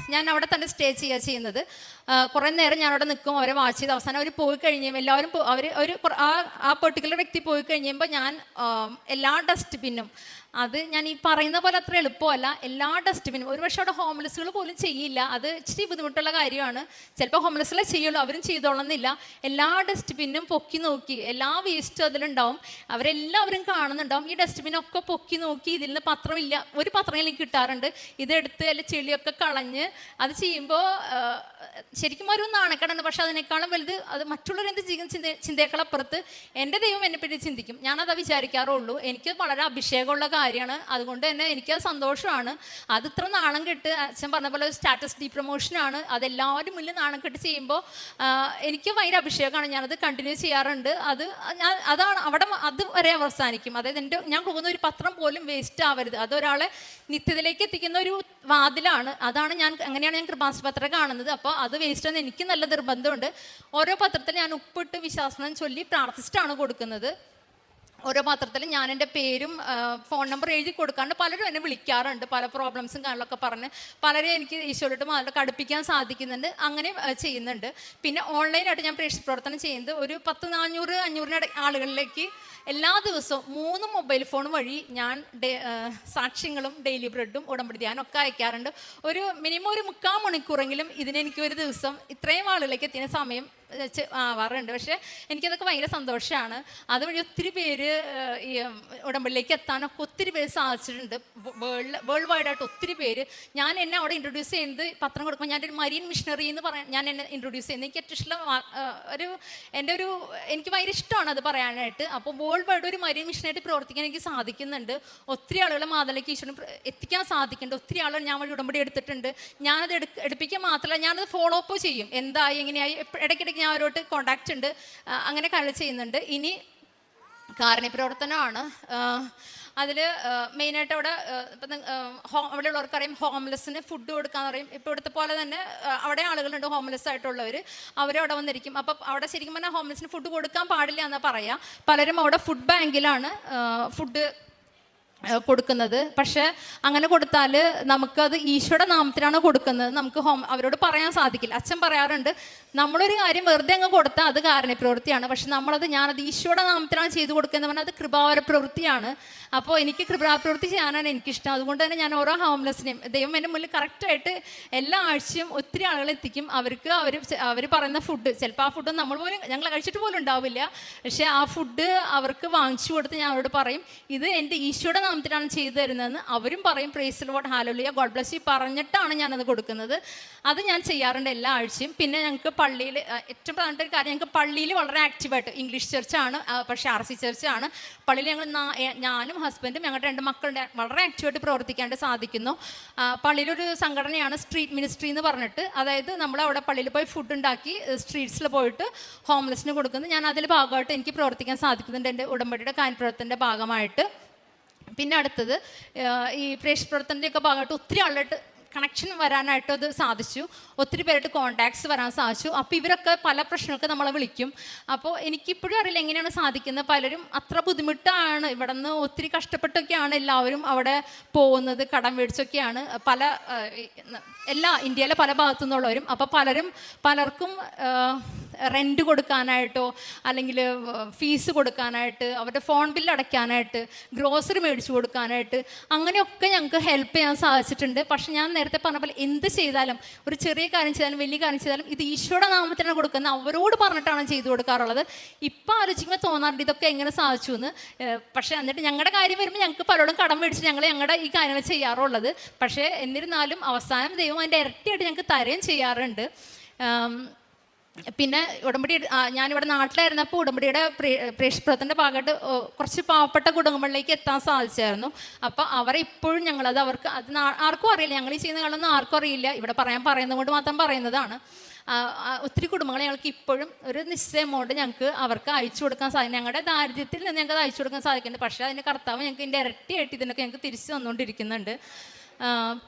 ചെയ്യുന്നത്. കുറേ നേരം ഞാനവിടെ നിൽക്കും, അവരെ വാച്ച് ചെയ്ത് അവസാനം അവർ പോയി കഴിയുമ്പോൾ എല്ലാവരും ആ പെർട്ടിക്കുലർ വ്യക്തി പോയി കഴിയുമ്പോൾ ഞാൻ എല്ലാ ഡസ്റ്റ്ബിന്നും, അത് ഞാൻ ഈ പറയുന്ന പോലെ അത്ര എളുപ്പമല്ല, എല്ലാ ഡസ്റ്റ്ബിനും, ഒരുപക്ഷെ അവിടെ ഹോംലെസ്സുകൾ പോലും ചെയ്യില്ല. അത് ഇച്ചിരി ബുദ്ധിമുട്ടുള്ള കാര്യമാണ്. ചിലപ്പോൾ ഹോംലെസ്സുകളെ ചെയ്യുള്ളൂ, അവരും ചെയ്തോളന്നില്ല. എല്ലാ ഡസ്റ്റ്ബിന്നും പൊക്കി നോക്കി, എല്ലാ വേസ്റ്റും അതിലുണ്ടാവും, അവരെല്ലാവരും കാണുന്നുണ്ടാവും. ഈ ഡസ്റ്റ്ബിനൊക്കെ പൊക്കി നോക്കി ഇതിൽ നിന്ന് പത്രമില്ല, ഒരു പത്രം എനിക്ക് കിട്ടാറുണ്ട്. ഇതെടുത്ത് അതിൽ ചെളിയൊക്കെ കളഞ്ഞ് അത് ചെയ്യുമ്പോൾ ശരിക്കും ഒരു നാണക്കേടാണ്. പക്ഷെ അതിനേക്കാളും വലുത് അത് മറ്റുള്ളവരെന്ത് ചിന്തയേക്കാളപ്പുറത്ത് എൻ്റെ ദൈവം എന്നെപ്പറ്റി ചിന്തിക്കും. ഞാനത് വിചാരിക്കാറുള്ളൂ. എനിക്ക് വളരെ അഭിഷേകമുള്ള കാര്യമാണ്. അതുകൊണ്ട് തന്നെ എനിക്കത് സന്തോഷമാണ്. അത് ഇത്ര നാണം കെട്ട് അച്ഛൻ പറഞ്ഞ പോലെ സ്റ്റാറ്റസ് ഡീ പ്രൊമോഷനാണ്. അതെല്ലാവരും മുന്നിൽ നാണം കെട്ട് ചെയ്യുമ്പോൾ എനിക്ക് ഭയങ്കര അഭിഷേകമാണ്. ഞാനത് കണ്ടിന്യൂ ചെയ്യാറുണ്ട്. അതാണ് അവിടെ അത് വരെ അവസാനിക്കും. അതായത് ഞാൻ പോകുന്ന ഒരു പത്രം പോലും വേസ്റ്റ് ആവരുത്. അതൊരാളെ നിത്യത്തിലേക്ക് എത്തിക്കുന്ന ഒരു വാതിലാണ്. അങ്ങനെയാണ് ഞാൻ കൃപാസന പത്രം കാണുന്നത്. അപ്പോൾ അത് വേസ്റ്റ് എന്ന് എനിക്ക് നല്ല നിർബന്ധമുണ്ട്. ഓരോ പത്രത്തിൽ ഞാൻ ഉപ്പിട്ട് വിശ്വാസം ചൊല്ലി പ്രാർത്ഥിച്ചിട്ടാണ് കൊടുക്കുന്നത്. ഓരോ പത്രത്തിലും ഞാൻ എൻ്റെ പേരും ഫോൺ നമ്പർ എഴുതി കൊടുക്കാണ്ട് പലരും എന്നെ വിളിക്കാറുണ്ട്, പല പ്രോബ്ലംസും കാര്യങ്ങളൊക്കെ പറഞ്ഞ് പലരും എനിക്ക് ഈശോയോട്ട് മാതിരി അടുപ്പിക്കാൻ സാധിക്കുന്നുണ്ട്. അങ്ങനെ ചെയ്യുന്നുണ്ട്. പിന്നെ ഓൺലൈനായിട്ട് ഞാൻ പ്രേക്ഷിത പ്രവർത്തനം ചെയ്യുന്നത് ഒരു 10-400 ആളുകളിലേക്ക് എല്ലാ ദിവസവും 3 മൊബൈൽ ഫോൺ വഴി ഞാൻ സാക്ഷ്യങ്ങളും ഡെയിലി ബ്രെഡും ഉടമ്പടി ധ്യാനമൊക്കെ അയക്കാറുണ്ട്. ഒരു മിനിമം ഒരു 3/4 മണിക്കൂറെങ്കിലും ഇതിനെനിക്ക് ഒരു ദിവസം ഇത്രയും ആളുകളിലേക്ക് എത്തിയ സമയം ആവാറുണ്ട്. പക്ഷേ എനിക്കതൊക്കെ ഭയങ്കര സന്തോഷമാണ്. അതുവഴി ഒത്തിരി പേര് ഈ ഉടമ്പടിയിലേക്ക് എത്താനൊക്കെ ഒത്തിരി പേര് സാധിച്ചിട്ടുണ്ട്. വേൾഡ് വൈഡായിട്ട് ഒത്തിരി പേര്. ഞാൻ എന്നെ അവിടെ ഇൻട്രൊഡ്യൂസ് ചെയ്യുന്നത് പത്രം കൊടുക്കുമ്പോൾ ഞാനൊരു മരീൻ മിഷണറി എന്ന് ഞാൻ എന്നെ ഇൻട്രൊഡ്യൂസ് ചെയ്യുന്നത്. എനിക്ക് ഏറ്റവും ഇഷ്ടം എനിക്ക് ഭയങ്കര ഇഷ്ടമാണ് അത് പറയാനായിട്ട്. അപ്പോൾ വേൾഡ് വൈഡ് ഒരു മരീൻ മിഷനായിട്ട് പ്രവർത്തിക്കാൻ എനിക്ക് സാധിക്കുന്നുണ്ട്. ഒത്തിരി ആളുകളെ മാതലേക്ക് ഈശ്വരൻ എത്തിക്കാൻ സാധിക്കുന്നുണ്ട്. ഒത്തിരി ആളുകൾ ഞാൻ വഴി ഉടമ്പടി എടുത്തിട്ടുണ്ട്. ഞാനത് എടുപ്പിക്കുക മാത്രമല്ല, ഞാനത് ഫോളോ അപ്പ് ചെയ്യും. എന്തായി എങ്ങനെയായി ഇടയ്ക്കിടയ്ക്ക് ഞാൻ അവരോട്ട് കോണ്ടാക്റ്റ് ഉണ്ട്. അങ്ങനെ കാര്യങ്ങൾ ചെയ്യുന്നുണ്ട്. ഇനി കാരുണ്യ പ്രവർത്തനമാണ്. അതിൽ മെയിനായിട്ട് അവിടെ ഇപ്പം അവിടെ ഉള്ളവർക്കറിയാം, ഹോംലെസ്സിന് ഫുഡ് കൊടുക്കാന്ന് പറയും. ഇപ്പോൾ ഇവിടുത്തെ പോലെ തന്നെ അവിടെ ആളുകളുണ്ട് ഹോംലെസ് ആയിട്ടുള്ളവർ. അവരവിടെ വന്നിരിക്കും. അപ്പം അവിടെ ശരിക്കും പറഞ്ഞാൽ ഹോംലെസ്സിന് ഫുഡ് കൊടുക്കാൻ പാടില്ല എന്നാണ് പറയുക. പലരും അവിടെ ഫുഡ് ബാങ്കിലാണ് ഫുഡ് കൊടുക്കുന്നത്. പക്ഷേ അങ്ങനെ കൊടുത്താൽ നമുക്കത് ഈശോയുടെ നാമത്തിലാണ് കൊടുക്കുന്നത്, നമുക്ക് അവരോട് പറയാൻ സാധിക്കില്ല. അച്ഛൻ പറയാറുണ്ട്, നമ്മളൊരു കാര്യം വെറുതെ അങ്ങ് കൊടുത്താൽ അത് കാരുണ്യപ്രവൃത്തിയാണ്, പക്ഷെ ഞാനത് ഈശോയുടെ നാമത്തിലാണ് ചെയ്തു കൊടുക്കുന്നത് പറഞ്ഞാൽ അത് കൃപാവര പ്രവൃത്തിയാണ്. അപ്പോൾ എനിക്ക് കൃപാപ്രവൃത്തി ചെയ്യാനാണ് എനിക്കിഷ്ടം. അതുകൊണ്ട് തന്നെ ഞാൻ ഓരോ ഹോംലെസ്സിനെയും ദൈവം എൻ്റെ മുന്നിൽ കറക്റ്റായിട്ട് എല്ലാ ആഴ്ചയും ഒത്തിരി ആളുകൾ എത്തിക്കും. അവർ പറയുന്ന ഫുഡ്, ചിലപ്പോൾ ആ ഫുഡ് ഞങ്ങൾ കഴിച്ചിട്ട് പോലും ഉണ്ടാവില്ല, പക്ഷേ ആ ഫുഡ് അവർക്ക് വാങ്ങിച്ചു കൊടുത്ത് ഞാൻ അവരോട് പറയും, ഇത് എൻ്റെ ഈശോയുടെ നാമത്തിലാണ് ചെയ്തു തരുന്നതെന്ന്. അവരും പറയും, praise the Lord, hallelujah, God bless you പറഞ്ഞിട്ടാണ് ഞാനത് കൊടുക്കുന്നത്. അത് ഞാൻ ചെയ്യാറുണ്ട് എല്ലാ ആഴ്ചയും. പിന്നെ ഞങ്ങൾക്ക് പള്ളിയിൽ ഏറ്റവും പ്രധാനപ്പെട്ട ഒരു കാര്യം, ഞങ്ങൾക്ക് പള്ളിയിൽ വളരെ ആക്റ്റീവായിട്ട്, ഇംഗ്ലീഷ് ചർച്ചാണ് പക്ഷേ RC ചർച്ചാണ്, പള്ളിയിൽ ഞാനും ഹസ്ബൻഡും ഞങ്ങളുടെ 2 മക്കളുടെ വളരെ ആക്റ്റീവായിട്ട് പ്രവർത്തിക്കാനായിട്ട് സാധിക്കുന്നു. പള്ളിയിലൊരു സംഘടനയാണ് സ്ട്രീറ്റ് മിനിസ്ട്രി എന്ന് പറഞ്ഞിട്ട്, അതായത് നമ്മളവിടെ പള്ളിയിൽ പോയി ഫുഡ് ഉണ്ടാക്കി സ്ട്രീറ്റ്സിൽ പോയിട്ട് ഹോംലെസ്സിന് കൊടുക്കുന്നത്. ഞാൻ അതിൽ ഭാഗമായിട്ട് എനിക്ക് പ്രവർത്തിക്കാൻ സാധിക്കുന്നുണ്ട് എൻ്റെ ഉടമ്പടിയുടെ കാര്യപ്രവർത്തനത്തിൻ്റെ ഭാഗമായിട്ട്. പിന്നെ അടുത്തത് ഈ പ്രേക്ഷിപ്രവർത്തനത്തിൻ്റെയൊക്കെ ഭാഗമായിട്ട് ഒത്തിരി ആളായിട്ട് കണക്ഷൻ വരാനായിട്ട് അത് സാധിച്ചു, ഒത്തിരി പേരായിട്ട് കോൺടാക്ട്സ് വരാൻ സാധിച്ചു. അപ്പോൾ ഇവരൊക്കെ പല പ്രശ്നങ്ങൾക്ക് നമ്മളെ വിളിക്കും. അപ്പോൾ എനിക്കിപ്പോഴും അറിയില്ല എങ്ങനെയാണ് സാധിക്കുന്നത്. പലരും അത്ര ബുദ്ധിമുട്ടാണ്, ഇവിടെ നിന്ന് ഒത്തിരി കഷ്ടപ്പെട്ടൊക്കെയാണ് എല്ലാവരും അവിടെ പോകുന്നത്, കടം മേടിച്ചൊക്കെയാണ് ഇന്ത്യയിലെ പല ഭാഗത്തു നിന്നുള്ളവരും. അപ്പോൾ പലർക്കും റെൻറ്റ് കൊടുക്കാനായിട്ടോ അല്ലെങ്കിൽ ഫീസ് കൊടുക്കാനായിട്ട്, അവരുടെ ഫോൺ ബില്ല് അടയ്ക്കാനായിട്ട്, ഗ്രോസറി മേടിച്ചു കൊടുക്കാനായിട്ട്, അങ്ങനെയൊക്കെ ഞങ്ങൾക്ക് ഹെൽപ്പ് ചെയ്യാൻ സാധിച്ചിട്ടുണ്ട്. പക്ഷെ ഞാൻ നേരത്തെ പറഞ്ഞ പോലെ എന്ത് ചെയ്താലും, ഒരു ചെറിയ കാര്യം ചെയ്താലും വലിയ കാര്യം ചെയ്താലും ഇത് ഈശോയുടെ നാമത്തിനാണ് കൊടുക്കുന്നത്, അവരോട് പറഞ്ഞിട്ടാണ് ചെയ്തു കൊടുക്കാറുള്ളത്. ഇപ്പം ആലോചിക്കുമ്പോൾ തോന്നാറുണ്ട് ഇതൊക്കെ എങ്ങനെ സാധിച്ചു എന്ന്. പക്ഷേ എന്നിട്ട് ഞങ്ങളുടെ കാര്യം വരുമ്പോൾ ഞങ്ങൾക്ക് പലരോടും കടം മേടിച്ച് ഞങ്ങളുടെ ഈ കാര്യങ്ങൾ ചെയ്യാറുള്ളത്. പക്ഷേ എന്നിരുന്നാലും അവസാനം ദൈവം അതിൻ്റെ ഇരട്ടിയായിട്ട് ഞങ്ങൾക്ക് തരുകയും ചെയ്യാറുണ്ട്. പിന്നെ ഉടമ്പടി ഞാനിവിടെ നാട്ടിലായിരുന്നപ്പോൾ ഉടമ്പടിയുടെ പ്രേക്ഷിപ്രവർത്തനത്തിൻ്റെ ഭാഗമായിട്ട് കുറച്ച് പാവപ്പെട്ട കുടുംബങ്ങളിലേക്ക് എത്താൻ സാധിച്ചായിരുന്നു. അപ്പോൾ അവരെ ഇപ്പോഴും ഞങ്ങളത് ആർക്കും അറിയില്ല, ഞങ്ങൾ ഈ ചെയ്യുന്ന കാര്യമൊന്നും ആർക്കും അറിയില്ല, ഇവിടെ പറയുന്നത് കൊണ്ട് മാത്രം പറയുന്നതാണ്. ഒത്തിരി കുടുംബങ്ങളെ ഞങ്ങൾക്ക് ഇപ്പോഴും ഒരു നിശ്ചയ എമൗണ്ട് ഞങ്ങൾക്ക് അവർക്ക് അയച്ചു കൊടുക്കാൻ സാധിക്കും. ഞങ്ങളുടെ ദാരിദ്ര്യത്തിൽ നിന്ന് ഞങ്ങൾക്ക് അത് അയച്ചു കൊടുക്കാൻ സാധിക്കുന്നുണ്ട്. പക്ഷേ അതിൻ്റെ കർത്താവ് ഞങ്ങൾക്ക് ഇതിൻ്റെ ഇരട്ടിയായിട്ട് ഇതിനൊക്കെ ഞങ്ങൾക്ക് തിരിച്ചു തന്നുകൊണ്ടിരിക്കുന്നുണ്ട്.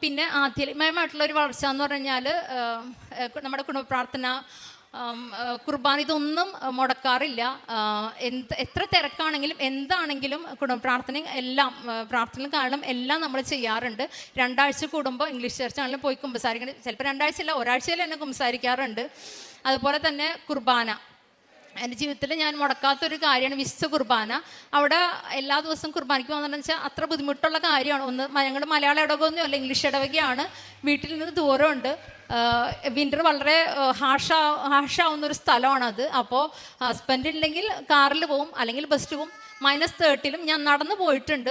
പിന്നെ ആധ്യാത്മികമായിട്ടുള്ള ഒരു വളർച്ച എന്ന് പറഞ്ഞാൽ നമ്മുടെ കുടുംബ പ്രാർത്ഥന, കുർബാന, ഇതൊന്നും മുടക്കാറില്ല. എത്ര തിരക്കാണെങ്കിലും എന്താണെങ്കിലും കുടുംബ പ്രാർത്ഥനയും പ്രാർത്ഥനയും കാരണം എല്ലാം നമ്മൾ ചെയ്യാറുണ്ട്. 2 ആഴ്ച കൂടുമ്പോൾ ഇംഗ്ലീഷ് ചർച്ചാണെങ്കിലും പോയി കുമ്പസാരിക്കണം. ചിലപ്പോൾ 2 ആഴ്ചയില്ല, ഒരാഴ്ചയിൽ തന്നെ കുമ്പസാരിക്കാറുണ്ട്. അതുപോലെ തന്നെ കുർബാന എൻ്റെ ജീവിതത്തിൽ ഞാൻ മുടക്കാത്തൊരു കാര്യമാണ് വിശുദ്ധ കുർബാന. അവിടെ എല്ലാ ദിവസവും കുർബാനയ്ക്ക് പോകുന്നതെന്ന് വെച്ചാൽ അത്ര ബുദ്ധിമുട്ടുള്ള കാര്യമാണ്. ഞങ്ങൾ മലയാള ഇടവകയൊന്നും അല്ല, ഇംഗ്ലീഷ് ഇടവകയാണ്. വീട്ടിൽ നിന്ന് ദൂരമുണ്ട്. വിൻ്റർ വളരെ ഹാഷാവുന്നൊരു സ്ഥലമാണത്. അപ്പോൾ ഹസ്ബൻഡ് ഉണ്ടെങ്കിൽ കാറിൽ പോവും, അല്ലെങ്കിൽ ബസ്സിൽ പോവും. -30 ഞാൻ നടന്നു പോയിട്ടുണ്ട്,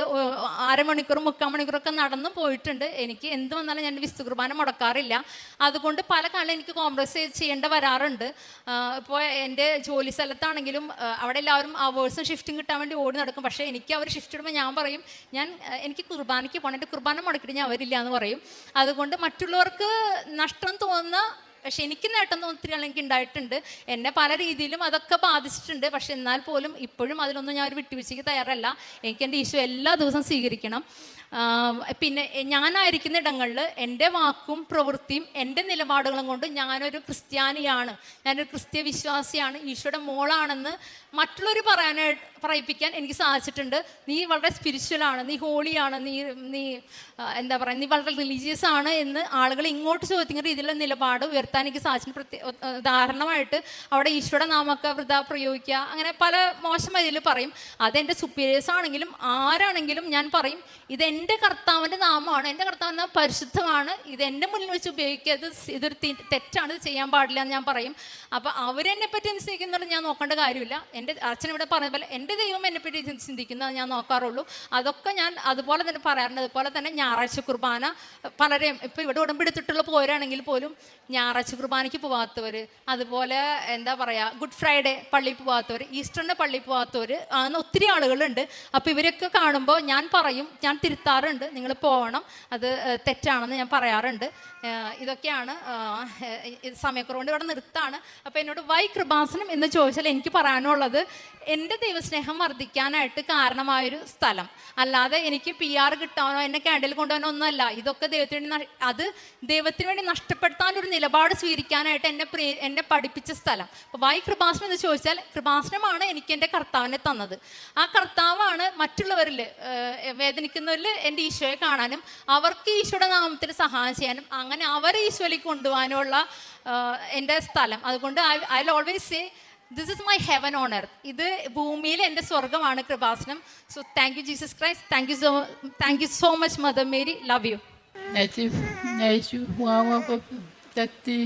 1/2 മണിക്കൂർ 3/4 മണിക്കൂറൊക്കെ നടന്നു പോയിട്ടുണ്ട്. എനിക്ക് എന്ത് വന്നാലും ഞാൻ വിശുദ്ധ കുർബാന മുടക്കാറില്ല. അതുകൊണ്ട് പല കാലം എനിക്ക് കോംപ്രമൈസ് ചെയ്യേണ്ട വരാറുണ്ട്. ഇപ്പോൾ എൻ്റെ ജോലി സ്ഥലത്താണെങ്കിലും അവിടെ എല്ലാവരും അവേഴ്സും ഷിഫ്റ്റും കിട്ടാൻ വേണ്ടി ഓടി നടക്കും. പക്ഷേ എനിക്ക് അവർ ഷിഫ്റ്റ് ഇടുമ്പോൾ ഞാൻ പറയും, എനിക്ക് കുർബാനയ്ക്ക് പോകണം, എൻ്റെ കുർബാന മുടക്കിയിട്ട് ഞാൻ അവരില്ല എന്ന് പറയും. അതുകൊണ്ട് മറ്റുള്ളവർക്ക് നഷ്ടം തോന്നുന്ന, പക്ഷെ എനിക്ക് നേട്ടം ഒത്തിരി എനിക്ക് ഉണ്ടായിട്ടുണ്ട്. എന്നെ പല രീതിയിലും അതൊക്കെ ബാധിച്ചിട്ടുണ്ട്. പക്ഷെ എന്നാൽ പോലും ഇപ്പോഴും അതിലൊന്നും ഞാൻ ഒരു വിട്ടുവീഴ്ചയ്ക്ക് തയ്യാറല്ല. എനിക്ക് എൻ്റെ ഈശോ എല്ലാ ദിവസവും സ്വീകരിക്കണം. പിന്നെ ഞാനായിരിക്കുന്ന ഇടങ്ങളിൽ എൻ്റെ വാക്കും പ്രവൃത്തിയും എൻ്റെ നിലപാടുകളും കൊണ്ട് ഞാനൊരു ക്രിസ്ത്യാനിയാണ്, ഞാനൊരു ക്രിസ്ത്യ വിശ്വാസിയാണ്, ഈശോയുടെ മോളാണെന്ന് മറ്റുള്ളവർ പറയിപ്പിക്കാൻ എനിക്ക് സാധിച്ചിട്ടുണ്ട്. നീ വളരെ സ്പിരിച്വലാണ്, നീ ഹോളിയാണ്, നീ എന്താ പറയുക, നീ വളരെ റിലീജിയസ് ആണ് എന്ന് ആളുകൾ ഇങ്ങോട്ട് ചോദിക്കുന്ന രീതിയിലുള്ള നിലപാട് ഉയർത്താൻ എനിക്ക് സാധിച്ചിട്ടുണ്ട്. ഉദാഹരണമായിട്ട് അവിടെ ഈശോയുടെ നാമൊക്കെ വൃഥ പ്രയോഗിക്കുക, അങ്ങനെ പല മോശം രീതിയിൽ പറയും. അതെൻ്റെ സുപ്പീരിയേഴ്സ് ആണെങ്കിലും ആരാണെങ്കിലും ഞാൻ പറയും, ഇതെൻ്റെ കർത്താവിൻ്റെ നാമമാണ്, എൻ്റെ കർത്താവിൻ്റെ നാമം പരിശുദ്ധമാണ്, ഇത് എൻ്റെ മുന്നിൽ വെച്ച് ഉപയോഗിക്കുക, ഇതൊരു തെറ്റാണ്, ഇത് ചെയ്യാൻ പാടില്ല എന്ന് ഞാൻ പറയും. അപ്പോൾ അവരെന്നെ പറ്റി ചിന്തിക്കുന്നത് ഞാൻ നോക്കേണ്ട കാര്യമില്ല. എൻ്റെ അച്ഛൻ ഇവിടെ പറഞ്ഞ പോലെ എൻ്റെ ദൈവം എന്നെപ്പറ്റി ചിന്തിക്കുന്നത് ഞാൻ നോക്കാറുള്ളൂ. അതൊക്കെ ഞാൻ അതുപോലെ തന്നെ പറയാറുണ്ട്. അതുപോലെ തന്നെ ഞായറാഴ്ച കുർബാന പലരെയും ഇപ്പോൾ ഇവിടെ ഉടമ്പെടുത്തിട്ടുള്ള പോരാണെങ്കിൽ പോലും ഞായറാഴ്ച കുർബാനയ്ക്ക് പോകാത്തവർ, അതുപോലെ എന്താ പറയുക, ഗുഡ് ഫ്രൈഡേ പള്ളിയിൽ പോകാത്തവർ, ഈസ്റ്ററിൻ്റെ പള്ളിയിൽ പോകാത്തവർ, അങ്ങനെ ഒത്തിരി ആളുകളുണ്ട്. അപ്പോൾ ഇവരൊക്കെ കാണുമ്പോൾ ഞാൻ പറയും, ഞാൻ തിരുത്താറുണ്ട്, നിങ്ങൾ പോകണം, അത് തെറ്റാണെന്ന് ഞാൻ പറയാറുണ്ട്. ഇതൊക്കെയാണ്. സമയക്കുറവുകൊണ്ട് ഇവിടെ നിർത്താണ്. അപ്പോൾ എന്നോട് വൈ കൃപാസനം എന്ന് ചോദിച്ചാൽ എനിക്ക് പറയാനുള്ളത്, എൻ്റെ ദൈവസ്നേഹം വർദ്ധിക്കാനായിട്ട് കാരണമായൊരു സ്ഥലം, അല്ലാതെ എനിക്ക് PR കിട്ടാനോ എന്നെ ക്യാൻഡിൽ കൊണ്ടുപോകാനോ ഒന്നുമല്ല. ഇതൊക്കെ ദൈവത്തിന് വേണ്ടി നഷ്ടപ്പെടുത്താനൊരു നിലപാട് നിലപാട് സ്വീകരിക്കാനായിട്ട് എന്നെ പഠിപ്പിച്ച സ്ഥലം. അപ്പോൾ വൈ കൃപാസനം എന്ന് ചോദിച്ചാൽ, കൃപാസനമാണ് എനിക്ക് എൻ്റെ കർത്താവിനെ തന്നത്. ആ കർത്താവാണ് മറ്റുള്ളവരിൽ വേദനിക്കുന്നവരിൽ എൻ്റെ ഈശോയെ കാണാനും അവർക്ക് ഈശോയുടെ നാമത്തിൽ സഹായം ചെയ്യാനും അങ്ങനെ അവരെ ഈശോയിലേക്ക് കൊണ്ടുപോകാനുള്ള എൻ്റെ സ്ഥലം. അതുകൊണ്ട് I will always say this is my heaven on earth. ഇത് ഭൂമിയിൽ എൻ്റെ സ്വർഗമാണ് Kripasanam. So thank you Jesus Christ, thank you so much mother Mary, love you. യേശു വാ ശക്തി